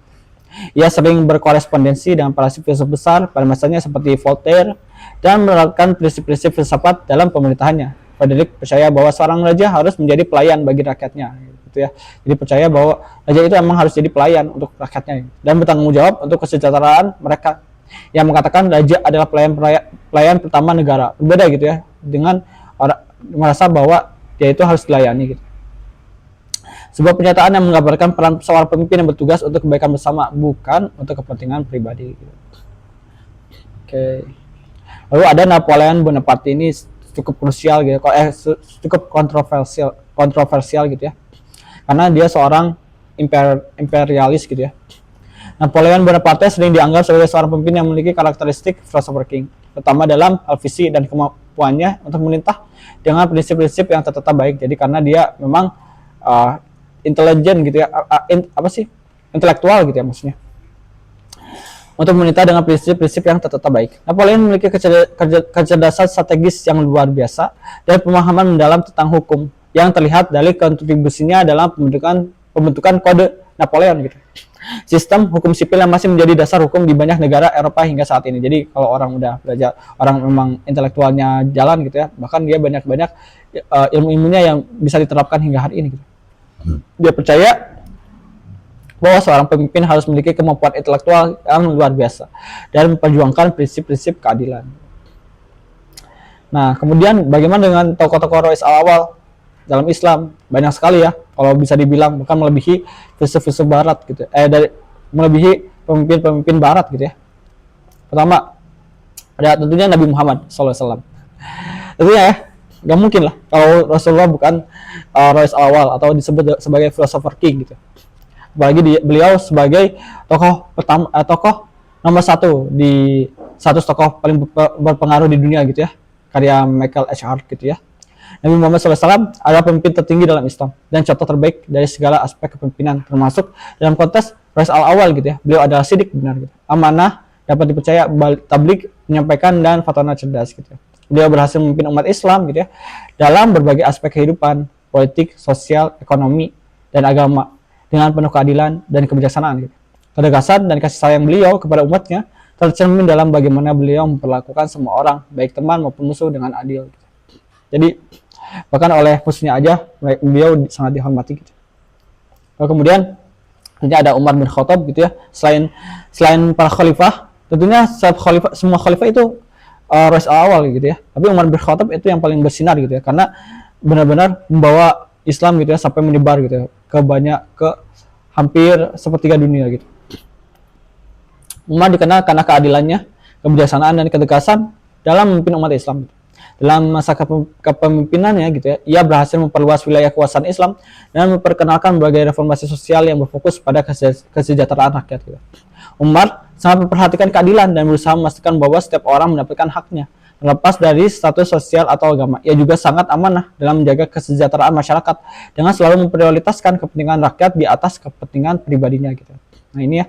Ia sering berkorespondensi dengan para filsuf besar pada masanya seperti Voltaire dan menerapkan prinsip-prinsip filsafat dalam pemerintahannya. Frederick percaya bahwa seorang raja harus menjadi pelayan bagi rakyatnya, gitu ya. Jadi percaya bahwa raja itu memang harus jadi pelayan untuk rakyatnya dan bertanggung jawab untuk kesejahteraan mereka. Yang mengatakan raja adalah pelayan pertama negara. Berbeda gitu ya dengan orang merasa bahwa dia itu harus dilayani gitu. Sebuah pernyataan yang menggambarkan peran seorang pemimpin yang bertugas untuk kebaikan bersama, bukan untuk kepentingan pribadi. Oke. Lalu ada Napoleon Bonaparte, ini cukup krusial gitu, cukup kontroversial gitu ya. Karena dia seorang imperialis gitu ya. Napoleon Bonaparte sering dianggap sebagai seorang pemimpin yang memiliki karakteristik philosopher king, terutama dalam hal visi dan kemampuannya untuk memerintah dengan prinsip-prinsip yang tertata baik. Jadi karena dia memang intelijen gitu ya, intelektual gitu ya maksudnya, untuk memerintah dengan prinsip-prinsip yang tertata baik. Napoleon memiliki kecerdasan strategis yang luar biasa dan pemahaman mendalam tentang hukum yang terlihat dari kontribusinya dalam pembentukan kode Napoleon gitu. Sistem hukum sipil yang masih menjadi dasar hukum di banyak negara Eropa hingga saat ini. Jadi kalau orang udah belajar, orang memang intelektualnya jalan gitu ya, bahkan dia banyak ilmu-ilmunya yang bisa diterapkan hingga hari ini gitu. Dia percaya bahwa seorang pemimpin harus memiliki kemampuan intelektual yang luar biasa dan memperjuangkan prinsip-prinsip keadilan. Nah, kemudian bagaimana dengan tokoh-tokoh Rois al-Awwal dalam Islam? Banyak sekali ya, kalau bisa dibilang bahkan melebihi filsuf-filsuf barat gitu. Melebihi pemimpin-pemimpin barat gitu ya. Pertama, ada tentunya Nabi Muhammad SAW. Tentunya ya, nggak mungkin lah kalau Rasulullah bukan Rois al-Awwal atau disebut sebagai philosopher king gitu. Apalagi beliau sebagai tokoh nomor 1 di 100 tokoh paling berpengaruh di dunia gitu ya, karya Michael H. Hart gitu ya. Nabi Muhammad SAW adalah pemimpin tertinggi dalam Islam dan contoh terbaik dari segala aspek kepemimpinan, termasuk dalam konteks Rois al-Awwal gitu ya. Beliau adalah sidik benar gitu, amanah, dapat dipercaya, tabligh, menyampaikan, dan fatwa cerdas gitu ya. Beliau berhasil memimpin umat Islam gitu ya dalam berbagai aspek kehidupan, politik, sosial, ekonomi, dan agama dengan penuh keadilan dan kebijaksanaan gitu. Ketegasan dan kasih sayang beliau kepada umatnya tercermin dalam bagaimana beliau memperlakukan semua orang, baik teman maupun musuh, dengan adil gitu. Jadi bahkan oleh musuhnya aja beliau sangat dihormati gitu. Lalu kemudian tentunya ada Umar bin Khattab gitu ya. Selain para khalifah, tentunya semua khalifah itu Rois al-Awwal gitu ya. Tapi Umar bin Khattab itu yang paling bersinar gitu ya, karena benar-benar membawa Islam gitu ya sampai menyebar gitu ya ke hampir sepertiga dunia gitu. Umar dikenal karena keadilannya, kebijaksanaan, dan ketegasan dalam memimpin umat Islam gitu. Dalam masa kepemimpinannya gitu ya, ia berhasil memperluas wilayah kekuasaan Islam dan memperkenalkan berbagai reformasi sosial yang berfokus pada kesejahteraan rakyat gitu. Umar sangat memperhatikan keadilan dan berusaha memastikan bahwa setiap orang mendapatkan haknya, terlepas dari status sosial atau agama. Ia juga sangat amanah dalam menjaga kesejahteraan masyarakat dengan selalu memprioritaskan kepentingan rakyat di atas kepentingan pribadinya gitu. Nah ini ya,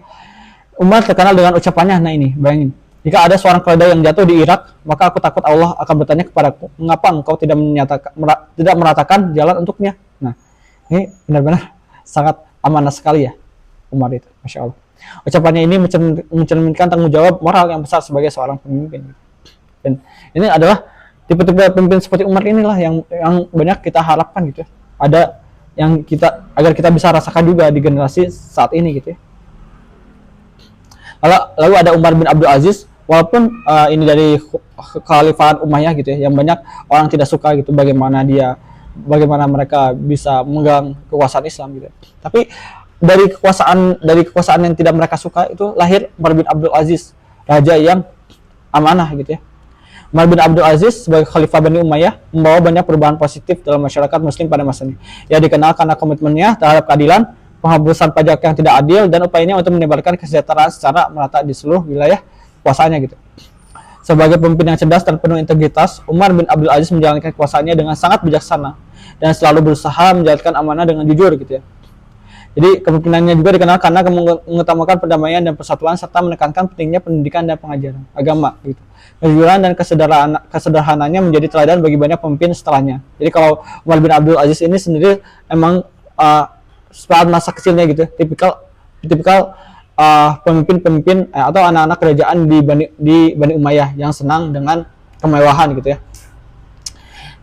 Umar terkenal dengan ucapannya. Nah ini, bayangin, jika ada seorang keledai yang jatuh di Irak, maka aku takut Allah akan bertanya kepadaku, mengapa engkau tidak meratakan jalan untuknya. Nah ini benar-benar sangat amanah sekali ya Umar itu, Masya Allah. Ucapannya ini mencerminkan tanggung jawab moral yang besar sebagai seorang pemimpin. Dan ini adalah tipe-tipe pemimpin seperti Umar inilah yang banyak kita harapkan gitu ya. Ada yang agar kita bisa rasakan juga di generasi saat ini gitu ya. Lalu ada Umar bin Abdul Aziz, walaupun ini dari kekhalifahan Umayyah gitu ya, yang banyak orang tidak suka gitu bagaimana mereka bisa memegang kekuasaan Islam gitu. Tapi dari kekuasaan yang tidak mereka suka itu lahir Umar bin Abdul Aziz, raja yang amanah gitu ya. Umar bin Abdul Aziz sebagai Khalifah Bani Umayyah membawa banyak perubahan positif dalam masyarakat Muslim pada masa ini. Ia dikenal karena komitmennya terhadap keadilan, penghapusan pajak yang tidak adil, dan upayanya untuk menyebarkan kesejahteraan secara merata di seluruh wilayah kekuasaannya gitu. Sebagai pemimpin yang cerdas dan penuh integritas, Umar bin Abdul Aziz menjalankan kekuasaannya dengan sangat bijaksana dan selalu berusaha menjalankan amanah dengan jujur gitu ya. Jadi kepemimpinannya juga dikenal karena mengutamakan perdamaian dan persatuan serta menekankan pentingnya pendidikan dan pengajaran agama gitu. Kejujuran dan kesederhanaannya menjadi teladan bagi banyak pemimpin setelahnya. Jadi kalau Umar bin Abdul Aziz ini sendiri emang saat masa kecilnya gitu, tipikal pemimpin atau anak-anak kerajaan di Bani Umayyah yang senang dengan kemewahan gitu ya.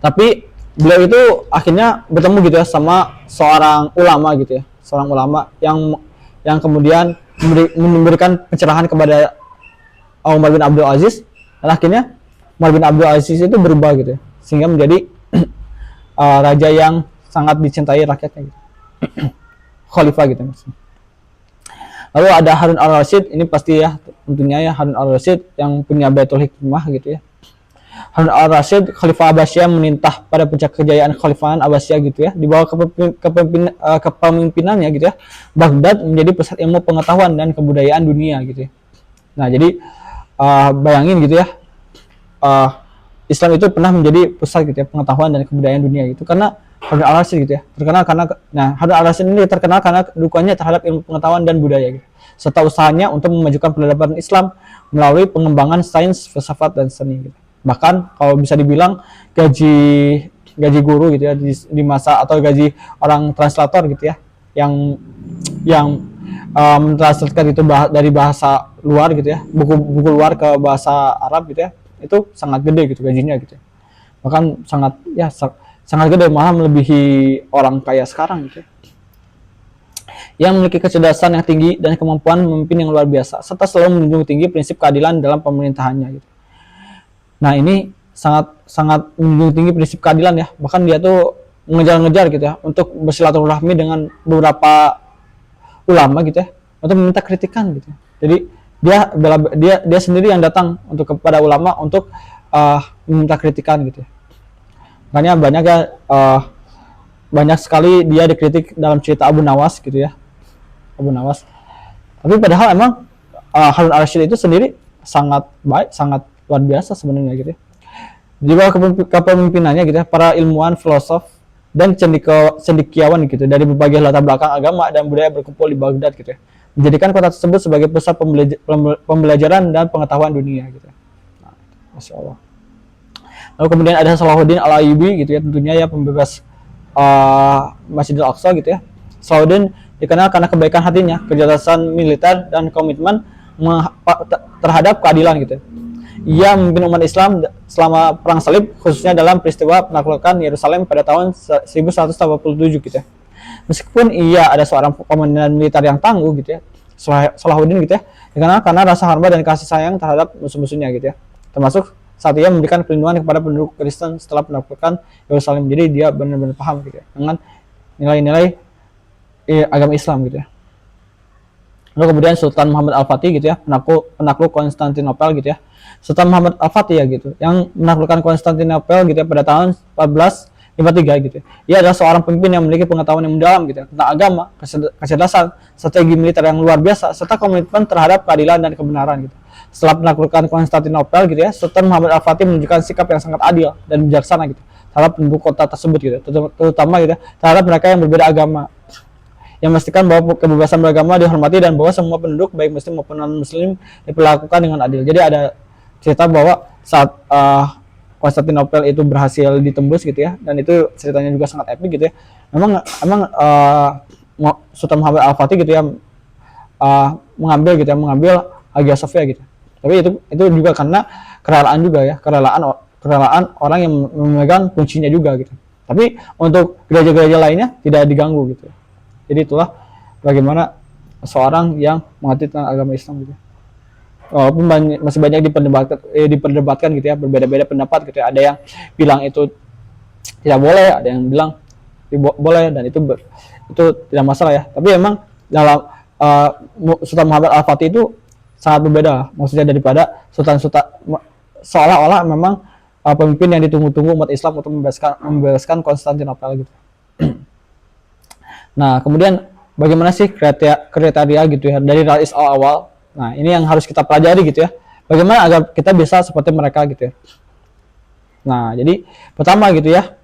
Tapi beliau itu akhirnya bertemu gitu ya sama seorang ulama gitu ya, seorang ulama yang kemudian memberikan pencerahan kepada Umar bin Abdul Aziz, dan akhirnya Umar bin Abdul Aziz itu berubah gitu ya, sehingga menjadi raja yang sangat dicintai rakyatnya gitu. Khalifah gitu maksudnya. Lalu ada Harun al-Rasyid, ini pasti ya tentunya ya Harun al-Rasyid yang punya Baitul Hikmah gitu ya. Harun al-Rasyid, Khalifah Abbasiyah menintah pada puncak kejayaan Kekhalifahan Abbasiyah gitu ya. Di bawah kepemimpinannya gitu ya, Baghdad menjadi pusat ilmu pengetahuan dan kebudayaan dunia gitu ya. Nah, jadi bayangin gitu ya, Islam itu pernah menjadi pusat gitu ya, pengetahuan dan kebudayaan dunia gitu, karena Harun al-Rasyid gitu ya, terkenal karena, nah Harun al-Rasyid ini terkenal karena dukungannya terhadap ilmu pengetahuan dan budaya gitu, serta usahanya untuk memajukan peradaban Islam melalui pengembangan sains, filsafat dan seni gitu. Bahkan kalau bisa dibilang gaji guru gitu ya di masa, atau gaji orang translator gitu ya, yang mentranslatekan itu dari bahasa luar gitu ya, buku luar ke bahasa Arab gitu ya, itu sangat gede gitu gajinya gitu ya. Bahkan sangat gede, malah melebihi orang kaya sekarang gitu ya. Yang memiliki kecerdasan yang tinggi dan kemampuan memimpin yang luar biasa, serta selalu menjunjung tinggi prinsip keadilan dalam pemerintahannya gitu. Nah, ini sangat menjunjung tinggi prinsip keadilan ya. Bahkan dia tuh mengejar-ngejar gitu ya untuk bersilaturahmi dengan beberapa ulama gitu ya, untuk meminta kritikan gitu. Jadi dia sendiri yang datang untuk kepada ulama untuk meminta kritikan gitu ya. Makanya banyak sekali dia dikritik dalam cerita Abu Nawas gitu ya. Abu Nawas. Tapi padahal emang Harun al-Rasyid itu sendiri sangat baik, sangat luar biasa sebenarnya gitu ya. Di bawah kepemimpinannya gitu ya, para ilmuwan, filosof dan cendekiawan gitu dari berbagai latar belakang agama dan budaya berkumpul di Baghdad gitu ya, menjadikan kota tersebut sebagai pusat pembelajaran dan pengetahuan dunia gitu. Nah, Masya Allah. Lalu kemudian ada Salahuddin al-Ayyubi gitu ya, tentunya ya pembebas Masjidil Aqsa gitu ya. Salahuddin dikenal karena kebaikan hatinya, kecerdasan militer dan komitmen terhadap keadilan gitu. Ia memimpin umat Islam selama perang salib, khususnya dalam peristiwa penaklukan Yerusalem pada tahun 1187 gitu ya. Meskipun ia ada seorang komandan militer yang tangguh gitu ya, Salahuddin gitu ya, dikenal karena rasa hormat dan kasih sayang terhadap musuh-musuhnya gitu ya. Termasuk saat ia memberikan perlindungan kepada penduduk Kristen setelah penaklukan Yerusalem. Jadi dia benar-benar paham gitu ya dengan nilai-nilai agama Islam gitu ya. Lalu kemudian Sultan Muhammad Al-Fatih gitu ya, penakluk Konstantinopel gitu ya. Sultan Muhammad Al-Fatih ya gitu, yang menaklukkan Konstantinopel gitu ya pada tahun 1453 gitu ya. Ia adalah seorang pemimpin yang memiliki pengetahuan yang mendalam gitu ya, tentang agama, kecerdasan, strategi militer yang luar biasa, serta komitmen terhadap keadilan dan kebenaran gitu. Setelah menaklukkan Konstantinopel gitu ya, Sultan Muhammad Al-Fatih menunjukkan sikap yang sangat adil dan bijaksana gitu terhadap penduduk kota tersebut gitu, terutama gitu ya, terhadap mereka yang berbeda agama, yang memastikan bahwa kebebasan beragama dihormati dan bahwa semua penduduk baik muslim maupun non muslim diperlakukan dengan adil. Jadi ada cerita bahwa saat Konstantinopel itu berhasil ditembus gitu ya, dan itu ceritanya juga sangat epik gitu ya. Memang Sultan Muhammad Al-Fatih gitu ya mengambil Hagia Sophia gitu. Tapi itu juga karena kerelaan juga ya, kerelaan orang yang memegang kuncinya juga gitu. Tapi untuk gereja-gereja lainnya tidak diganggu gitu. Jadi itulah bagaimana seorang yang mengerti tentang agama Islam gitu. Walaupun masih banyak diperdebatkan gitu ya, berbeda-beda pendapat gitu ya. Ada yang bilang itu tidak boleh, ada yang bilang boleh, dan itu tidak masalah ya. Tapi memang dalam Sultan Muhammad Al-Fatih itu sangat berbeda, maksudnya daripada sultan-sultan, seolah-olah memang pemimpin yang ditunggu-tunggu umat Islam untuk membebaskan Konstantinopel gitu. Nah, kemudian bagaimana sih kriteria gitu ya dari Rais awal? Nah, ini yang harus kita pelajari gitu ya. Bagaimana agar kita bisa seperti mereka gitu ya. Nah, jadi pertama gitu ya,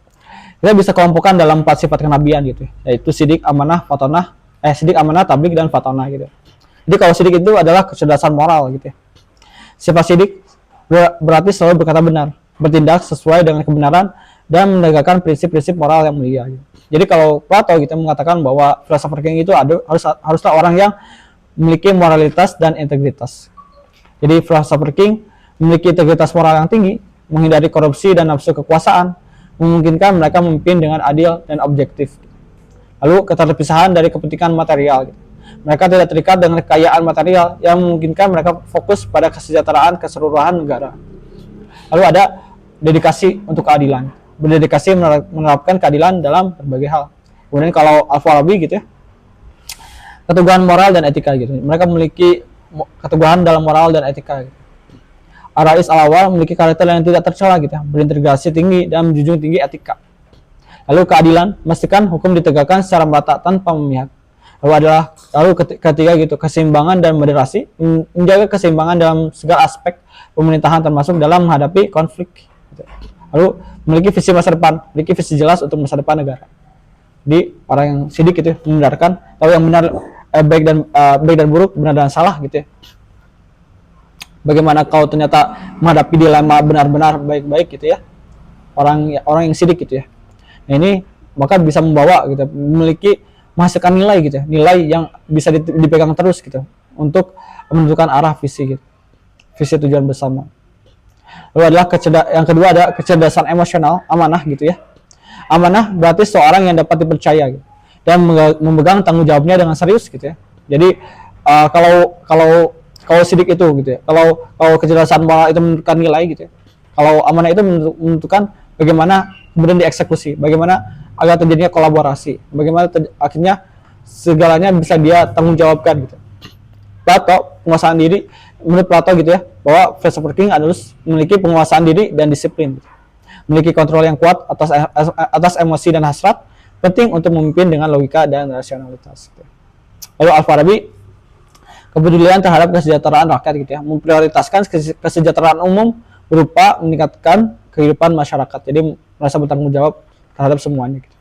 kita bisa kelompokkan dalam 4 sifat kenabian gitu ya, yaitu sidik, amanah, tabligh, dan fatonah gitu. Jadi kalau sidik itu adalah kecerdasan moral gitu ya. Sifat sidik berarti selalu berkata benar, bertindak sesuai dengan kebenaran, dan menegakkan prinsip-prinsip moral yang mulia gitu. Jadi kalau Plato gitu mengatakan bahwa philosopher king itu haruslah orang yang memiliki moralitas dan integritas. Jadi philosopher king memiliki integritas moral yang tinggi, menghindari korupsi dan nafsu kekuasaan, memungkinkan mereka memimpin dengan adil dan objektif. Lalu keterpisahan dari kepentingan material gitu. Mereka tidak terikat dengan kekayaan material yang memungkinkan mereka fokus pada kesejahteraan keseluruhan negara. Lalu ada dedikasi untuk keadilan, berdedikasi menerapkan keadilan dalam berbagai hal. Kemudian kalau Al-Farabi gitu ya, keteguhan moral dan etika gitu. Mereka memiliki keteguhan dalam moral dan etika gitu. Ar-Rais al-Awwal memiliki karakter yang tidak tercela gitu ya, berintegrasi tinggi dan menjunjung tinggi etika. Lalu keadilan, memastikan hukum ditegakkan secara merata tanpa memihak. Lalu ketiga gitu, keseimbangan dan moderasi, menjaga keseimbangan dalam segala aspek pemerintahan termasuk dalam menghadapi konflik. Gitu. Lalu memiliki visi masa depan, memiliki visi jelas untuk masa depan negara. Jadi orang yang sidik itu membenarkan, tahu yang benar, baik dan buruk, benar dan salah gitu ya. Bagaimana kau ternyata menghadapi dilema benar-benar baik-baik gitu ya, orang yang sidik gitu ya. Nah ini maka bisa membawa gitu, memiliki menghasilkan nilai gitu ya, nilai yang bisa dipegang terus gitu untuk menentukan arah visi gitu, visi tujuan bersama. Lalu yang kedua ada kecerdasan emosional, amanah gitu ya. Amanah berarti seorang yang dapat dipercaya gitu, dan memegang tanggung jawabnya dengan serius gitu ya. Jadi kalau sidik itu gitu ya, kalau kecerdasan moral itu menentukan nilai gitu ya, kalau amanah itu menentukan bagaimana kemudian dieksekusi, bagaimana agar terjadinya kolaborasi, bagaimana akhirnya segalanya bisa dia tanggung jawabkan gitu. Plato, penguasaan diri, menurut Plato gitu ya, bahwa philosopher king adalah memiliki penguasaan diri dan disiplin gitu. Memiliki kontrol yang kuat atas emosi dan hasrat, penting untuk memimpin dengan logika dan rasionalitas gitu. Lalu Al-Farabi, kepedulian terhadap kesejahteraan rakyat gitu ya, memprioritaskan kesejahteraan umum berupa meningkatkan kehidupan masyarakat, jadi merasa bertanggung jawab terhadap semuanya gitu.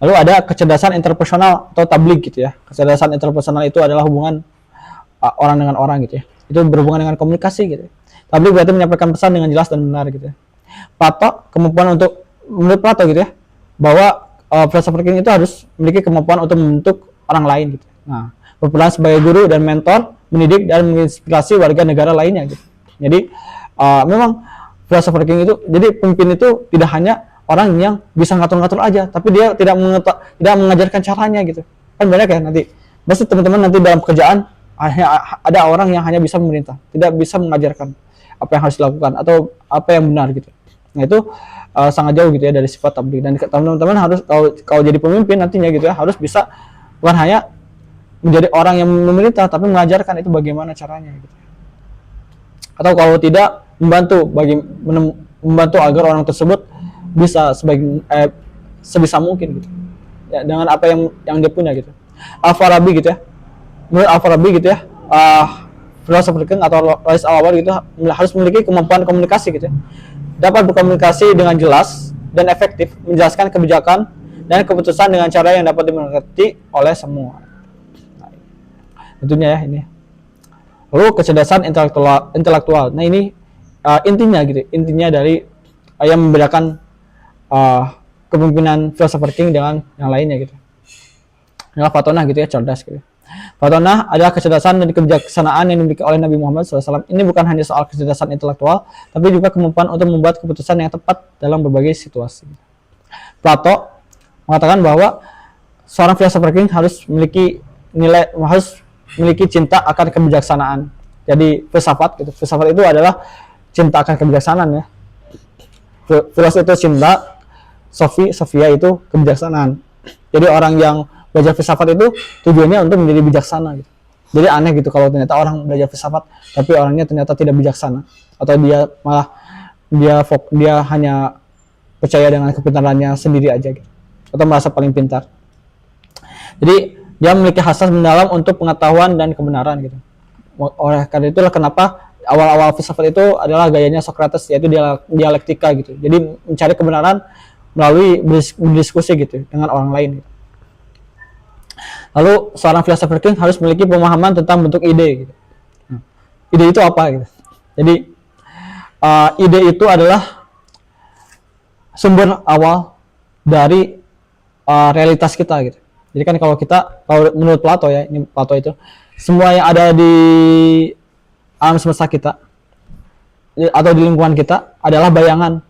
Lalu ada kecerdasan interpersonal atau tabligh gitu ya. Kecerdasan interpersonal itu adalah hubungan orang dengan orang gitu ya, itu berhubungan dengan komunikasi gitu. Tabligh berarti menyampaikan pesan dengan jelas dan benar gitu ya. Plato, kemampuan untuk, menurut Plato gitu ya, bahwa philosopher king itu harus memiliki kemampuan untuk membentuk orang lain gitu. Nah, berperan sebagai guru dan mentor, mendidik dan menginspirasi warga negara lainnya gitu. Jadi memang philosopher king itu, jadi pemimpin itu tidak hanya orang yang bisa ngatur-ngatur aja, tapi dia tidak mengajarkan caranya gitu. Kan banyak ya nanti, pasti teman-teman nanti dalam pekerjaan ada orang yang hanya bisa memerintah, tidak bisa mengajarkan apa yang harus dilakukan atau apa yang benar gitu. Nah itu sangat jauh gitu ya dari sifat tabligh. Dan teman-teman harus kalau jadi pemimpin nantinya gitu ya, harus bisa bukan hanya menjadi orang yang memerintah, tapi mengajarkan itu bagaimana caranya gitu. Atau kalau tidak membantu agar orang tersebut bisa sebisa mungkin gitu ya, dengan apa yang dia punya gitu. Al-Farabi gitu ya, menurut Al-Farabi gitu ya, philosopher king atau Rais al-Awwal gitu harus memiliki kemampuan komunikasi gitu ya, dapat berkomunikasi dengan jelas dan efektif, menjelaskan kebijakan dan keputusan dengan cara yang dapat dimengerti oleh semua. Nah, tentunya ya ini. Lalu kecerdasan intelektual. Nah ini intinya gitu, intinya dari yang membedakan kepemimpinan philosopher king dengan yang lainnya gitu. Adalah Fatonah gitu ya, cerdas gitu. Fatonah adalah kecerdasan dan kebijaksanaan yang dimiliki oleh Nabi Muhammad SAW. Ini bukan hanya soal kecerdasan intelektual, tapi juga kemampuan untuk membuat keputusan yang tepat dalam berbagai situasi. Plato mengatakan bahwa seorang philosopher king harus memiliki cinta akan kebijaksanaan. Jadi filsafat gitu. Filsafat itu adalah cinta akan kebijaksanaan ya. Filosofi itu cinta, Sophia itu kebijaksanaan. Jadi orang yang belajar filsafat itu tujuannya untuk menjadi bijaksana gitu. Jadi aneh gitu kalau ternyata orang belajar filsafat tapi orangnya ternyata tidak bijaksana, atau dia malah dia hanya percaya dengan kepintarannya sendiri aja gitu, atau merasa paling pintar. Jadi dia memiliki hasrat mendalam untuk pengetahuan dan kebenaran gitu. Oleh karena itulah kenapa awal-awal filsafat itu adalah gayanya Socrates, yaitu dialektika gitu. Jadi mencari kebenaran melalui berdiskusi gitu dengan orang lain gitu. Lalu seorang philosopher king harus memiliki pemahaman tentang bentuk ide gitu. Ide itu apa gitu. Jadi ide itu adalah sumber awal dari realitas kita gitu. Jadi kan kalau menurut Plato ya, ini Plato itu, semua yang ada di alam semesta kita atau di lingkungan kita adalah bayangan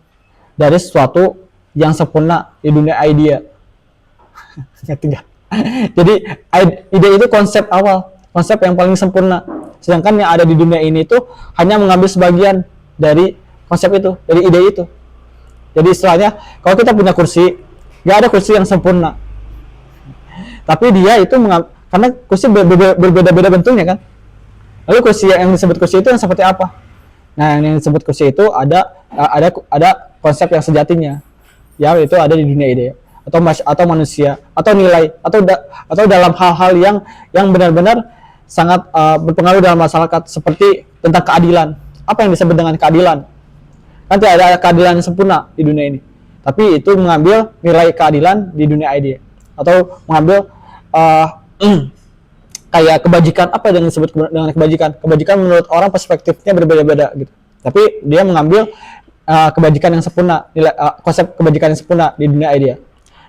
dari sesuatu yang sempurna di dunia idea. Jadi ide itu konsep awal, konsep yang paling sempurna. Sedangkan yang ada di dunia ini itu hanya mengambil sebagian dari konsep itu, dari ide itu. Jadi istilahnya, kalau kita punya kursi, nggak ada kursi yang sempurna. Tapi dia itu karena kursi berbeda-beda bentuknya kan. Lalu kursi yang disebut kursi itu yang seperti apa? Nah, yang disebut kursi itu ada konsep yang sejatinya, yang itu ada di dunia ide atau manusia atau nilai atau dalam hal-hal yang benar-benar sangat berpengaruh dalam masyarakat, seperti tentang keadilan. Apa yang disebut dengan keadilan? Kan tidak ada keadilan yang sempurna di dunia ini, tapi itu mengambil nilai keadilan di dunia ide atau mengambil kayak kebajikan. Apa yang disebut dengan kebajikan menurut orang perspektifnya berbeda-beda gitu, tapi dia mengambil kebajikan yang sempurna, konsep kebajikan yang sempurna di dunia ide.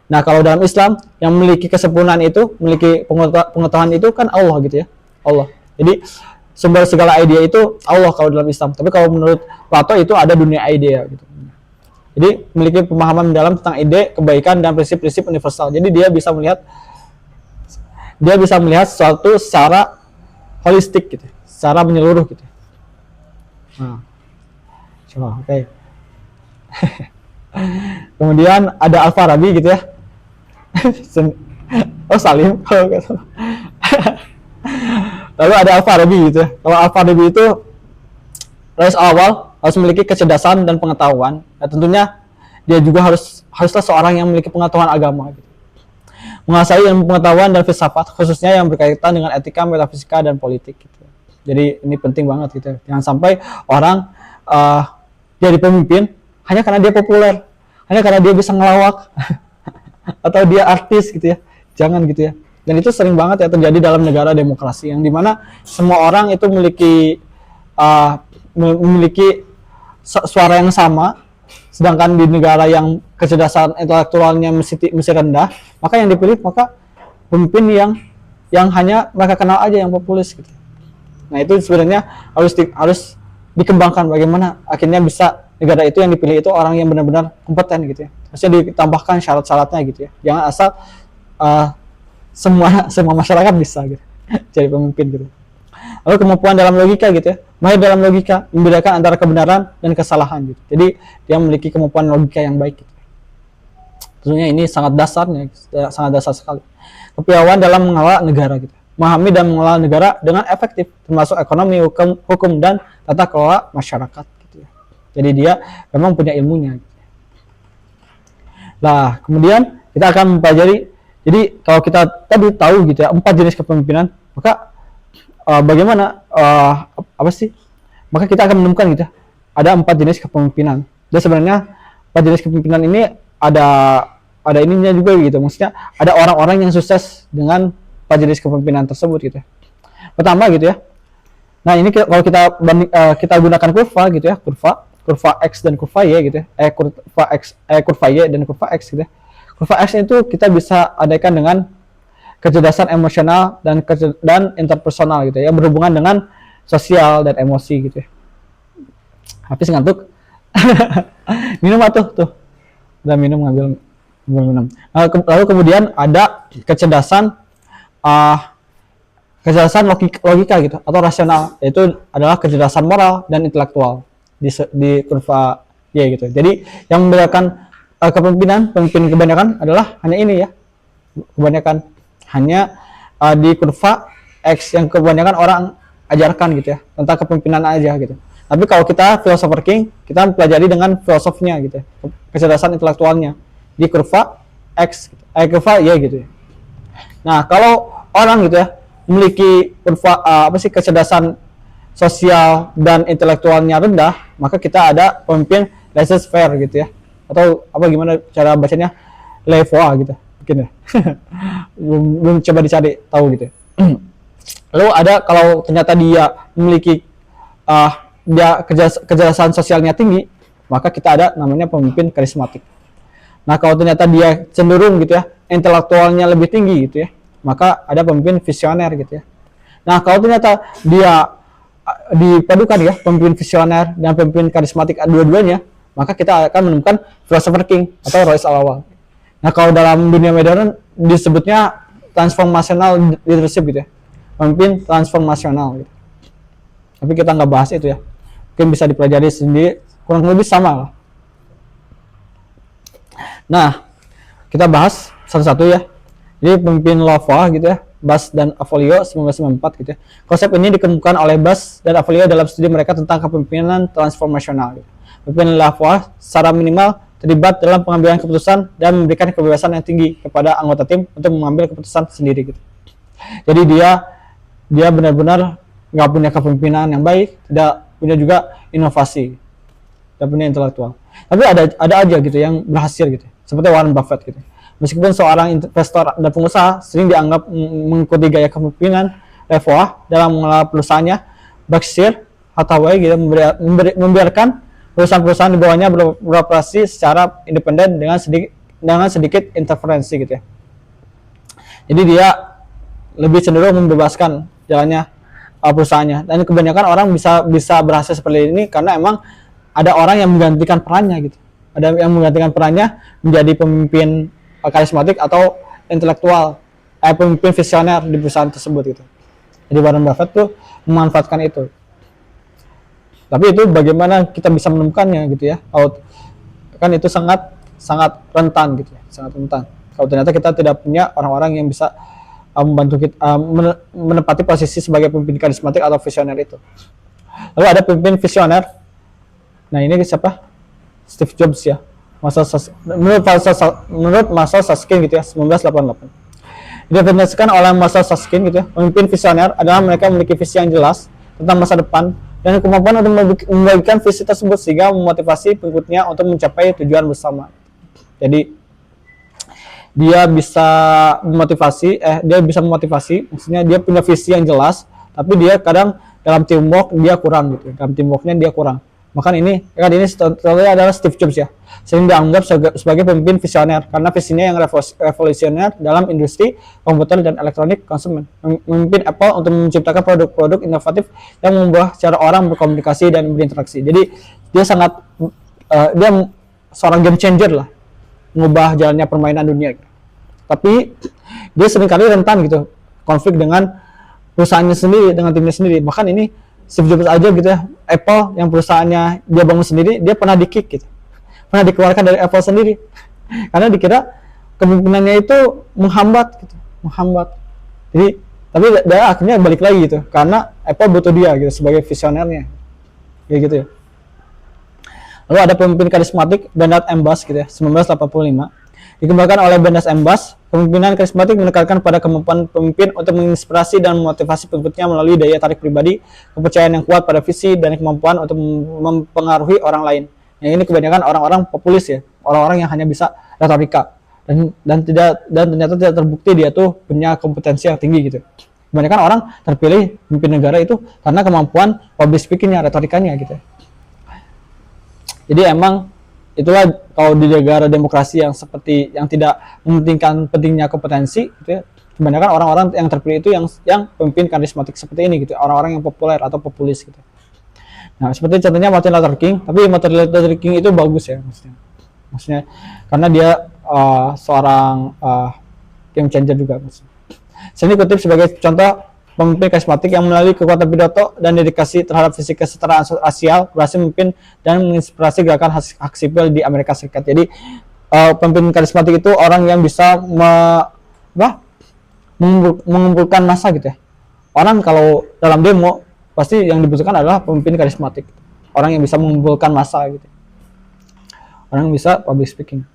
Nah, kalau dalam Islam yang memiliki kesempurnaan itu, memiliki pengetahuan itu kan Allah gitu ya, Allah. Jadi sumber segala ide itu Allah kalau dalam Islam. Tapi kalau menurut Plato itu ada dunia ide gitu. Jadi memiliki pemahaman mendalam tentang ide, kebaikan dan prinsip-prinsip universal. Jadi dia bisa melihat sesuatu secara holistik gitu, secara menyeluruh gitu. Nah, coba oke. Kemudian ada Al-Farabi gitu ya. Oh, Salim kalau nggak salah. Lalu ada Al-Farabi gitu ya. Kalau Al-Farabi itu rais awal harus memiliki kecerdasan dan pengetahuan. Nah, tentunya dia juga haruslah seorang yang memiliki pengetahuan agama gitu. Menguasai ilmu pengetahuan dan filsafat, khususnya yang berkaitan dengan etika, metafisika dan politik gitu. Jadi ini penting banget gitu ya. Jangan sampai orang jadi pemimpin hanya karena dia populer, hanya karena dia bisa ngelawak atau dia artis gitu ya. Jangan gitu ya. Dan itu sering banget ya terjadi dalam negara demokrasi yang dimana semua orang itu memiliki suara yang sama, sedangkan di negara yang kecerdasan intelektualnya mesti rendah, maka yang dipilih pemimpin yang hanya mereka kenal aja, yang populis gitu. Nah, itu sebenarnya harus dikembangkan bagaimana akhirnya bisa negara itu yang dipilih itu orang yang benar-benar kompeten gitu ya. Harusnya ditambahkan syarat-syaratnya gitu ya. Jangan asal semua masyarakat bisa gitu jadi pemimpin gitu. Lalu kemampuan dalam logika gitu ya. Mahir dalam logika, membedakan antara kebenaran dan kesalahan gitu. Jadi dia memiliki kemampuan logika yang baik gitu. Tentunya ini sangat dasar sekali. Kepiawaian dalam mengelola negara gitu. Memahami dan mengelola negara dengan efektif, termasuk ekonomi, hukum dan tata kelola masyarakat gitu ya. Jadi dia memang punya ilmunya gitu. Nah, kemudian kita akan mempelajari, jadi kalau kita tadi tahu gitu ya 4 jenis kepemimpinan, maka bagaimana maka kita akan menemukan gitu ada 4 jenis kepemimpinan. Dan sebenarnya 4 jenis kepemimpinan ini ada ininya juga gitu, maksudnya ada orang-orang yang sukses dengan 4 jenis kepemimpinan tersebut gitu ya. Pertama gitu ya, nah ini kalau kita gunakan kurva gitu ya, kurva X dan kurva Y gitu ya, kurva Y dan kurva X gitu ya. Kurva X itu kita bisa adakan dengan kecerdasan emosional dan interpersonal gitu ya, berhubungan dengan sosial dan emosi gitu ya. Habis ngantuk. Minum tuh. Udah ngambil minum. Lalu kemudian ada kecerdasan logika gitu atau rasional, yaitu adalah kecerdasan moral dan intelektual di kurva Y gitu. Jadi yang membedakan pemimpin kebanyakan adalah hanya ini ya, kebanyakan hanya di kurva X yang kebanyakan orang ajarkan gitu ya tentang kepemimpinan aja gitu. Tapi kalau kita philosopher king, kita mempelajari dengan filosofnya gitu ya, kecerdasan intelektualnya di kurva X, kurva Y gitu ya. Nah, kalau orang gitu ya memiliki kurva kecerdasan sosial dan intelektualnya rendah, maka kita ada pemimpin laissez-faire gitu ya, atau gimana cara bacanya, levoa gitu mungkin ya. belum coba dicari tahu gitu ya. Lalu ada kalau ternyata dia memiliki kecerdasan sosialnya tinggi, maka kita ada namanya pemimpin karismatik. Nah, kalau ternyata dia cenderung gitu ya intelektualnya lebih tinggi gitu ya, maka ada pemimpin visioner gitu ya. Nah, kalau ternyata dia dipadukan ya pemimpin visioner dan pemimpin karismatik dua-duanya, maka kita akan menemukan philosopher king atau Royce Alawal. Nah, kalau dalam dunia modern disebutnya transformational leadership gitu ya, pemimpin transformasional gitu. Tapi kita nggak bahas itu ya, mungkin bisa dipelajari sendiri, kurang lebih sama lah. Nah, kita bahas satu-satu ya. Jadi pemimpin Lava gitu ya, Bass dan Avolio 1994 gitu ya. Konsep ini dikemukakan oleh Bass dan Avolio dalam studi mereka tentang kepemimpinan transformasional. Gitu. Pemimpin Lavoie secara minimal terlibat dalam pengambilan keputusan dan memberikan kebebasan yang tinggi kepada anggota tim untuk mengambil keputusan sendiri gitu. Jadi dia benar-benar nggak punya kepemimpinan yang baik, tidak punya juga inovasi, tidak punya intelektual. Tapi ada aja gitu yang berhasil gitu, seperti Warren Buffett gitu. Meskipun seorang investor dan pengusaha sering dianggap mengikuti gaya kepemimpinan Lavoie dalam mengelola perusahaannya, Berkshire Hathaway gitu membiarkan perusahaan-perusahaan di bawahnya beroperasi secara independen dengan sedikit interferensi gitu ya. Jadi dia lebih cenderung membebaskan jalannya perusahaannya, dan kebanyakan orang bisa berhasil seperti ini karena emang ada orang yang menggantikan perannya gitu. Ada yang menggantikan perannya menjadi pemimpin karismatik atau intelektual, pemimpin visioner di perusahaan tersebut gitu. Jadi Warren Buffett tuh memanfaatkan itu. Tapi itu bagaimana kita bisa menemukannya gitu ya? Kan itu sangat rentan gitu ya, sangat rentan. Kalau ternyata kita tidak punya orang-orang yang bisa membantu kita menempati posisi sebagai pemimpin karismatik atau visioner itu. Lalu ada pemimpin visioner. Nah ini siapa? Steve Jobs ya. Menurut Marshall Susskind gitu ya, 1988. Didefinisikan oleh Marshall Susskind gitu ya, pemimpin visioner adalah mereka memiliki visi yang jelas tentang masa depan dan kemampuan untuk membagikan visi tersebut sehingga memotivasi pengikutnya untuk mencapai tujuan bersama. Jadi dia bisa memotivasi, maksudnya dia punya visi yang jelas, tapi dia kadang dalam teamwork dia kurang gitu. Dalam teamworknya dia kurang. Bahkan ini contohnya adalah Steve Jobs ya, sering dianggap sebagai pemimpin visioner karena visinya yang revolusioner dalam industri komputer dan elektronik konsumen. Memimpin Apple untuk menciptakan produk-produk inovatif yang mengubah cara orang berkomunikasi dan berinteraksi. Jadi dia dia seorang game changer lah, mengubah jalannya permainan dunia. Tapi dia seringkali rentan gitu, konflik dengan perusahaannya sendiri, dengan timnya sendiri. Bahkan ini Steve Jobs aja gitu ya, Apple yang perusahaannya dia bangun sendiri, dia pernah di-kick gitu, pernah dikeluarkan dari Apple sendiri karena dikira kepemimpinannya itu menghambat. Jadi tapi dia akhirnya balik lagi gitu karena Apple butuh dia gitu sebagai visionernya, kayak gitu ya. Lalu ada pemimpin karismatik Bernard M. Bass gitu ya, 1985. Dikembangkan oleh Bernard M. Bass, kepemimpinan karismatik menekankan pada kemampuan pemimpin untuk menginspirasi dan memotivasi pengikutnya melalui daya tarik pribadi, kepercayaan yang kuat pada visi, dan kemampuan untuk mempengaruhi orang lain. Yang ini kebanyakan orang-orang populis ya, orang-orang yang hanya bisa retorika dan ternyata tidak terbukti dia tuh punya kompetensi yang tinggi gitu. Kebanyakan orang terpilih pemimpin negara itu karena kemampuan public speaking-nya, retorikanya gitu. Jadi emang itulah kalau di negara demokrasi yang seperti yang tidak mementingkan pentingnya kompetensi gitu ya, kebanyakan orang-orang yang terpilih itu yang pemimpin karismatik seperti ini gitu, orang-orang yang populer atau populis gitu. Nah, seperti contohnya Martin Luther King, tapi Martin Luther King itu bagus ya maksudnya karena dia seorang game changer juga maksudnya. Sini kutip sebagai contoh pemimpin karismatik yang melalui kekuatan pidato dan dedikasi terhadap visi kesetaraan rasial berhasil memimpin dan menginspirasi gerakan hak sipil di Amerika Serikat. Jadi pemimpin karismatik itu orang yang bisa mengumpulkan massa gitu ya. Orang kalau dalam demo pasti yang dibutuhkan adalah pemimpin karismatik, orang yang bisa mengumpulkan massa gitu, orang yang bisa public speaking.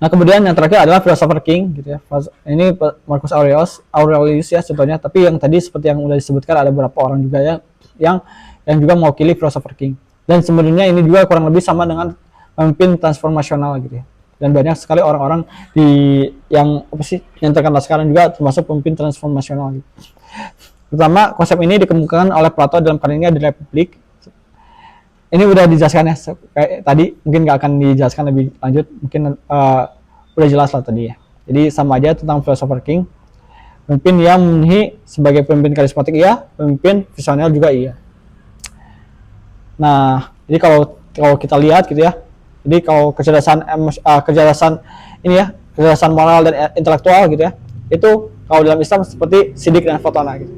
Nah kemudian yang terakhir adalah philosopher king gitu ya. Ini Marcus Aurelius ya contohnya. Tapi yang tadi seperti yang sudah disebutkan ada beberapa orang juga ya yang juga mewakili philosopher king. Dan sebenarnya ini juga kurang lebih sama dengan pemimpin transformasional gitu ya. Dan banyak sekali orang-orang yang terkenal sekarang juga termasuk pemimpin transformasional gitu. Pertama, konsep ini dikemukakan oleh Plato dalam karyanya The Republic. Ini udah dijelaskan ya kayak tadi, mungkin nggak akan dijelaskan lebih lanjut, mungkin udah jelas lah tadi ya. Jadi sama aja tentang philosopher king, pemimpin yang memenuhi sebagai pemimpin karismatik iya, pemimpin visioner juga iya. Nah, jadi kalau kita lihat gitu ya, jadi kalau kecerdasan ini ya, kecerdasan moral dan intelektual gitu ya, itu kalau dalam Islam seperti sidik dan fotona gitu.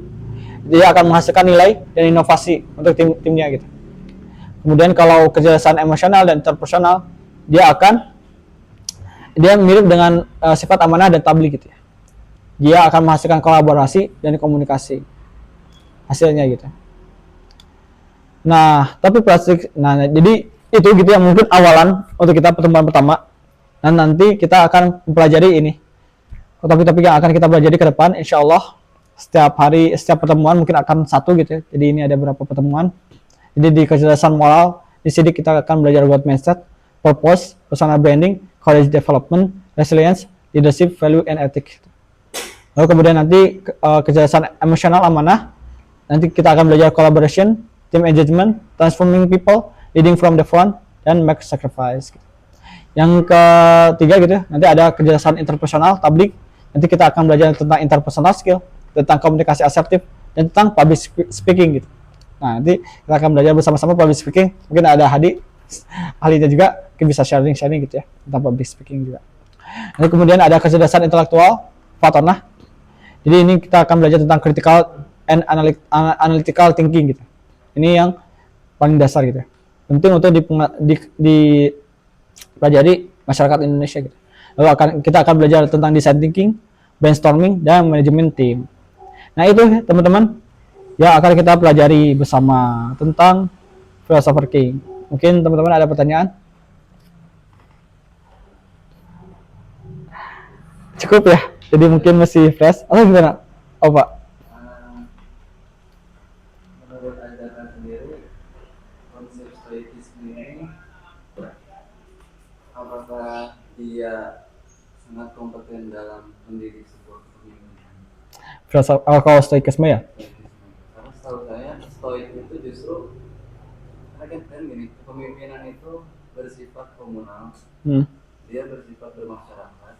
Dia akan menghasilkan nilai dan inovasi untuk timnya gitu. Kemudian kalau kecerdasan emosional dan interpersonal, dia mirip dengan sifat amanah dan tabligh gitu ya. dia akan menghasilkan kolaborasi dan komunikasi hasilnya gitu. Nah, tapi jadi itu gitu yang mungkin awalan untuk kita pertemuan pertama. Dan nanti kita akan mempelajari ini topik-topik yang akan kita pelajari ke depan, insya Allah setiap hari, setiap pertemuan mungkin akan satu gitu ya. Jadi ini ada beberapa pertemuan. Jadi di kecerdasan moral, di sini kita akan belajar growth mindset, purpose, personal branding, courage development, resilience, leadership, value, and ethics. Lalu kemudian nanti kecerdasan emosional amanah, nanti kita akan belajar collaboration, team engagement, transforming people, leading from the front, dan make sacrifice. Yang ketiga gitu ya, nanti ada kecerdasan interpersonal, tablik, nanti kita akan belajar tentang interpersonal skill, tentang komunikasi asertif, dan tentang public speaking gitu. Nah, nanti kita akan belajar bersama-sama public speaking. Mungkin ada Hadi, ahlinya juga, mungkin bisa sharing gitu ya, tentang public speaking juga. Nanti kemudian ada kecerdasan intelektual, Fatona. Jadi ini kita akan belajar tentang critical and analytical thinking gitu. Ini yang paling dasar gitu ya. Penting untuk dipelajari masyarakat Indonesia gitu. Lalu kita akan belajar tentang design thinking, brainstorming, dan manajemen tim. Nah itu teman-teman yang akan kita pelajari bersama tentang philosopher king. Mungkin teman-teman ada pertanyaan? Cukup ya? Jadi mungkin masih fresh atau gimana? Oh Pak? Menurut ajaran sendiri, konsep stoikisme ini apakah dia sangat kompeten dalam mendidik sebuah kepemimpinan? Kalau stoikisme ya? Karena setahu saya stoik itu justru karena kan gini, kepemimpinan itu bersifat komunal, dia bersifat bermasyarakat.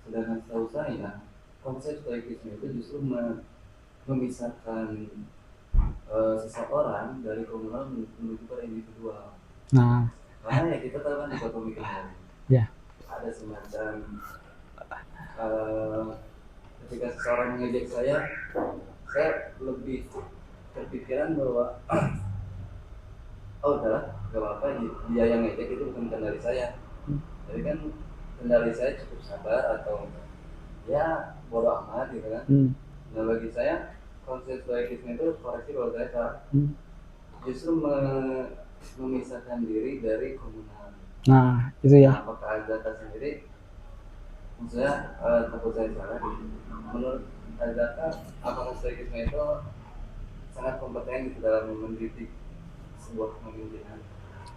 Sedangkan setahu saya konsep stoikisme itu justru memisahkan seseorang dari komunal menuju pada individual. Nah, Karena ya kita tahu kan dikotomi kendali. ya. Ada semacam ketika seseorang mengejek saya lebih terpikiran bahwa oh udahlah, gak apa-apa, dia yang ngejek itu bukan kendali saya. Jadi kan kendali saya cukup sabar atau ya bodo amat gitu kan. Nah bagi saya konsep stoikisme itu koreksi kalau saya salah, justru memisahkan diri dari komunal. Nah, itu ya. Apakah Agatha sendiri, maksudnya takut saya salah, menurut Agatha apakah stoikisme itu sangat kompeten gitu dalam mendidik sebuah kepemimpinan?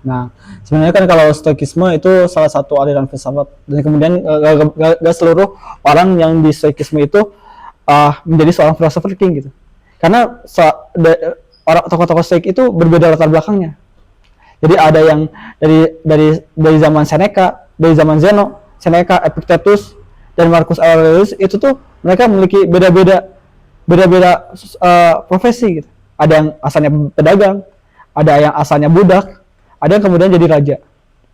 Nah, sebenarnya kan kalau stoikisme itu salah satu aliran filsafat, dan kemudian gak seluruh orang yang di stoikisme itu menjadi seorang philosopher king gitu. Karena orang tokoh-tokoh stoik itu berbeda latar belakangnya. Jadi ada yang dari zaman Seneca, dari zaman Zeno, Seneca, Epictetus, dan Marcus Aurelius, itu tuh mereka memiliki beda-beda profesi gitu. Ada yang asalnya pedagang, ada yang asalnya budak, ada yang kemudian jadi raja.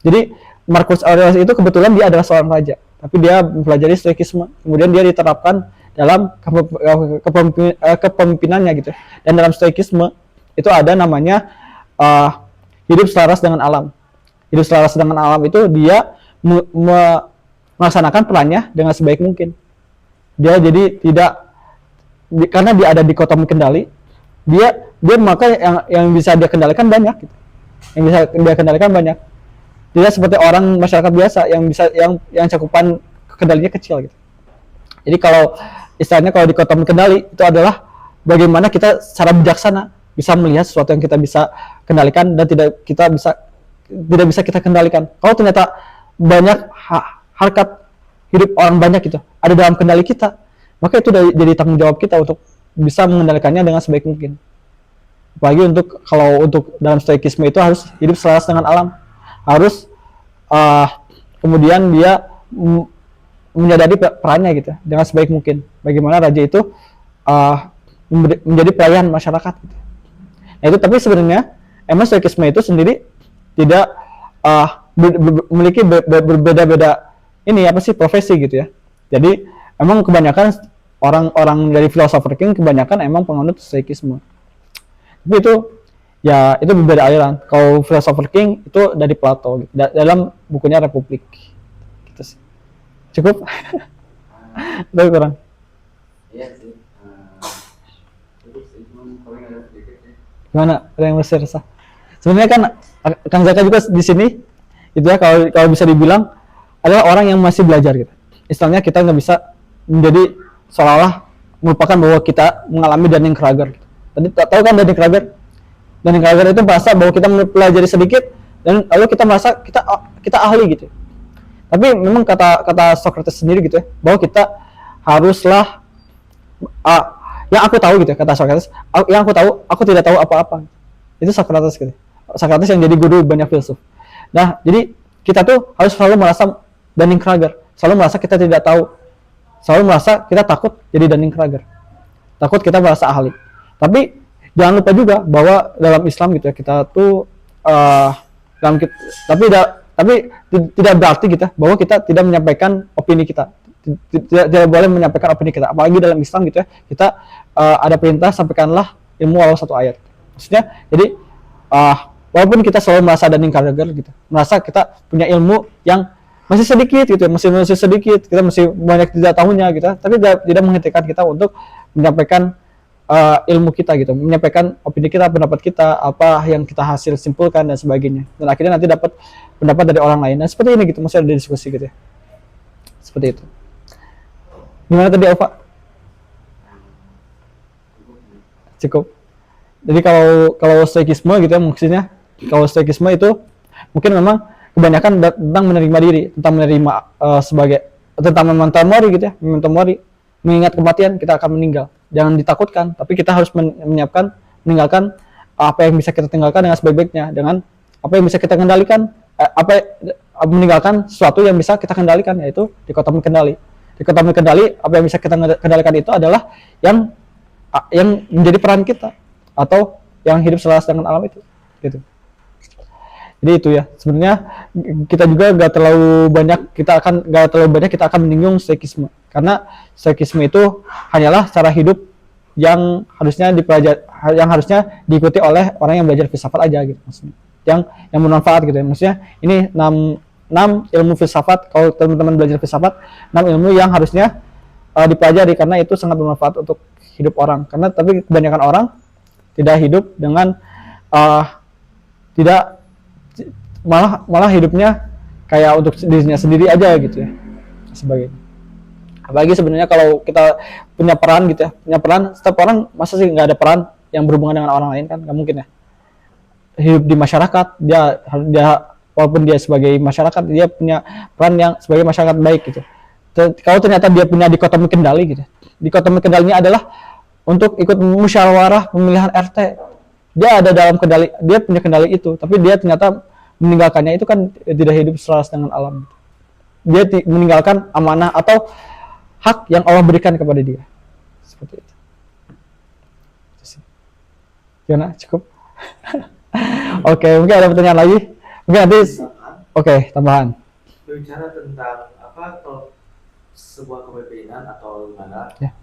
Jadi Marcus Aurelius itu kebetulan dia adalah seorang raja, tapi dia mempelajari stoikisme, kemudian dia diterapkan dalam kepemimpinannya gitu. Dan dalam stoikisme itu ada namanya hidup selaras dengan alam. Hidup selaras dengan alam itu dia melaksanakan perannya dengan sebaik mungkin. Dia jadi tidak, karena dia ada dikotomi kendali, dia maka yang bisa dia kendalikan banyak gitu. Yang bisa dia kendalikan banyak. Tidak seperti orang masyarakat biasa yang cakupan kendalinya kecil gitu. Jadi kalau istilahnya kalau dikotomi kendali itu adalah bagaimana kita secara bijaksana bisa melihat sesuatu yang kita bisa kendalikan dan tidak bisa kita kendalikan. Kalau ternyata banyak harkat hidup orang banyak itu ada dalam kendali kita, maka itu jadi tanggung jawab kita untuk bisa mengendalikannya dengan sebaik mungkin. Apalagi kalau untuk dalam stoikisme itu harus hidup selaras dengan alam, harus kemudian dia menyadari perannya gitu dengan sebaik mungkin. Bagaimana raja itu menjadi pelayan masyarakat gitu. Nah itu, tapi sebenarnya emang stoikisme itu sendiri tidak memiliki berbeda-beda profesi gitu ya. Jadi emang kebanyakan orang-orang dari philosopher king kebanyakan emang penganut stoikisme. Tapi itu ya itu berbeda aliran. Kalau philosopher king itu dari Plato gitu, dalam bukunya Republik gitu sih. Cukup? Lebih kurang. Iya sih. Terus itu paling ada sedikit sih. Gimana? Ada yang masih resah? Sebenarnya kan Kang Zaka juga di sini itu ya, kalau bisa dibilang adalah orang yang masih belajar gitu. Istilahnya kita nggak bisa menjadi seolah-olah melupakan bahwa kita mengalami Dunning-Kruger gitu. Tadi tahu kan Dunning-Kruger? Dunning-Kruger itu merasa bahwa kita mempelajari sedikit dan lalu kita merasa kita ahli gitu. Tapi memang kata Socrates sendiri gitu ya, bahwa kita haruslah yang aku tahu gitu ya, kata Socrates, yang aku tahu, aku tidak tahu apa-apa. Itu Socrates gitu. Socrates yang jadi guru banyak filsuf. Nah, jadi kita tuh harus selalu merasa Dunning-Kruger, selalu merasa kita tidak tahu, selalu merasa kita takut jadi Dunning-Kruger, takut kita merasa ahli. Tapi jangan lupa juga bahwa dalam Islam gitu ya, kita tuh tapi tidak berarti kita bahwa kita tidak menyampaikan opini kita, tidak boleh menyampaikan opini kita, apalagi dalam Islam gitu ya, kita ada perintah sampaikanlah ilmu walau satu ayat. Maksudnya jadi walaupun kita selalu merasa Dunning-Kruger gitu, merasa kita punya ilmu yang masih sedikit gitu ya, masih sedikit, kita masih banyak tidak tahunya gitu, tapi tidak menghentikan kita untuk menyampaikan ilmu kita gitu, menyampaikan opini kita, pendapat kita, apa yang kita hasil simpulkan dan sebagainya, dan akhirnya nanti dapat pendapat dari orang lain. Nah seperti ini gitu, masih ada diskusi gitu ya, seperti itu. Gimana tadi Ova? Cukup. Jadi kalau stoikisme gitu ya, maksudnya kalau stoikisme itu mungkin memang kebanyakan tentang menerima diri, tentang menerima tentang memento mori gitu ya, memento mori, mengingat kematian, kita akan meninggal. Jangan ditakutkan, tapi kita harus meninggalkan apa yang bisa kita tinggalkan dengan sebaik-baiknya, dengan apa yang bisa kita kendalikan, meninggalkan sesuatu yang bisa kita kendalikan, yaitu dikotomi kendali. Dikotomi kendali, apa yang bisa kita kendalikan itu adalah yang menjadi peran kita atau yang hidup selaras dengan alam itu, gitu. Jadi itu ya, sebenarnya kita juga nggak terlalu banyak kita akan menyinggung stoikisme, karena stoikisme itu hanyalah cara hidup yang harusnya diikuti oleh orang yang belajar filsafat aja gitu, maksudnya yang bermanfaat gitu ya. Maksudnya ini 6 ilmu filsafat, kalau teman-teman belajar filsafat, 6 ilmu yang harusnya dipelajari karena itu sangat bermanfaat untuk hidup orang. Karena tapi kebanyakan orang tidak hidup dengan malah hidupnya kayak untuk dirinya sendiri aja gitu ya, sebagainya. Apalagi sebenarnya kalau kita punya peran gitu ya, setiap orang masa sih nggak ada peran yang berhubungan dengan orang lain, kan nggak mungkin ya. Hidup di masyarakat, dia walaupun dia sebagai masyarakat, dia punya peran yang sebagai masyarakat baik gitu. Kalau ternyata dia punya dikotomi kendali gitu, dikotomi kendalinya adalah untuk ikut musyawarah pemilihan RT, dia ada dalam kendali, dia punya kendali itu, tapi dia ternyata meninggalkannya itu kan tidak hidup selaras dengan alam. Dia meninggalkan amanah atau hak yang Allah berikan kepada dia. Seperti itu. Gimana? Cukup? Oke, mungkin ada pertanyaan lagi? Mungkin nanti. Oke, tambahan. Berbicara tentang apa kalau sebuah kepemimpinan atau gimana? Ya.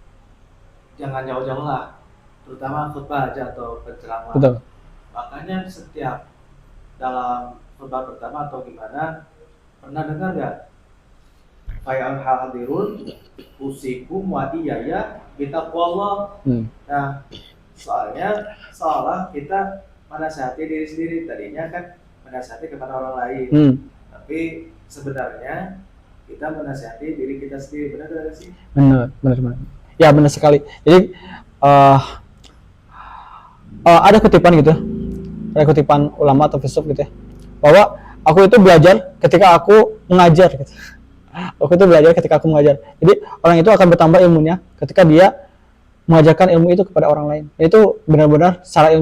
Jangan jauh-jauh lah, terutama khutbah aja atau penceramah. Betul. Makanya setiap dalam khutbah pertama atau gimana, pernah dengar nggak? Kayak hadirun usikum wa iyaya bitaqwallah. Nah, soalnya seolah kita menasihati diri sendiri, tadinya kan menasihati kepada orang lain. Tapi sebenarnya kita menasihati diri kita sendiri, benar tidak sih? Benar. Ya benar sekali. Jadi ada kutipan gitu, ada kutipan ulama atau filsuf gitu ya, bahwa aku itu belajar ketika aku mengajar gitu. Aku itu belajar ketika aku mengajar. Jadi orang itu akan bertambah ilmunya ketika dia mengajarkan ilmu itu kepada orang lain. Itu benar-benar secara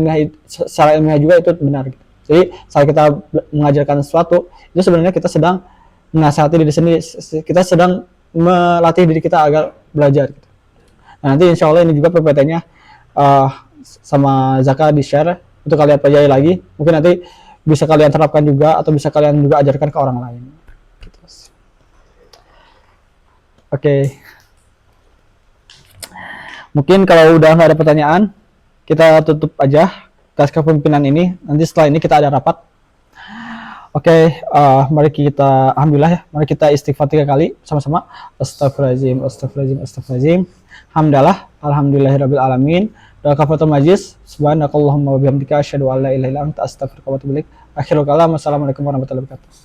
ilmiah juga itu benar gitu. Jadi saat kita mengajarkan sesuatu, itu sebenarnya kita sedang menasihati diri sendiri, kita sedang melatih diri kita agar belajar gitu. Nah, nanti insya Allah ini juga PPT-nya sama Zaka di-share untuk kalian pelajari lagi. Mungkin nanti bisa kalian terapkan juga atau bisa kalian juga ajarkan ke orang lain. Gitu. Oke. Mungkin kalau udah nggak ada pertanyaan, kita tutup aja tes kepemimpinan ini. Nanti setelah ini kita ada rapat. Oke, mari kita alhamdulillah ya. Mari kita istighfar 3 kali sama-sama. Astagfirullahaladzim, astagfirullahaladzim, astagfirullahaladzim. Hamdalah, alhamdulillahirabbil alamin. Doa kafaratul majlis. Subhanakallahumma wa bihamdika asyhadu an la ilaha illa anta astaghfiruka wa atubu ilaik. Akhirul kalam. Wassalamualaikum warahmatullahi wabarakatuh.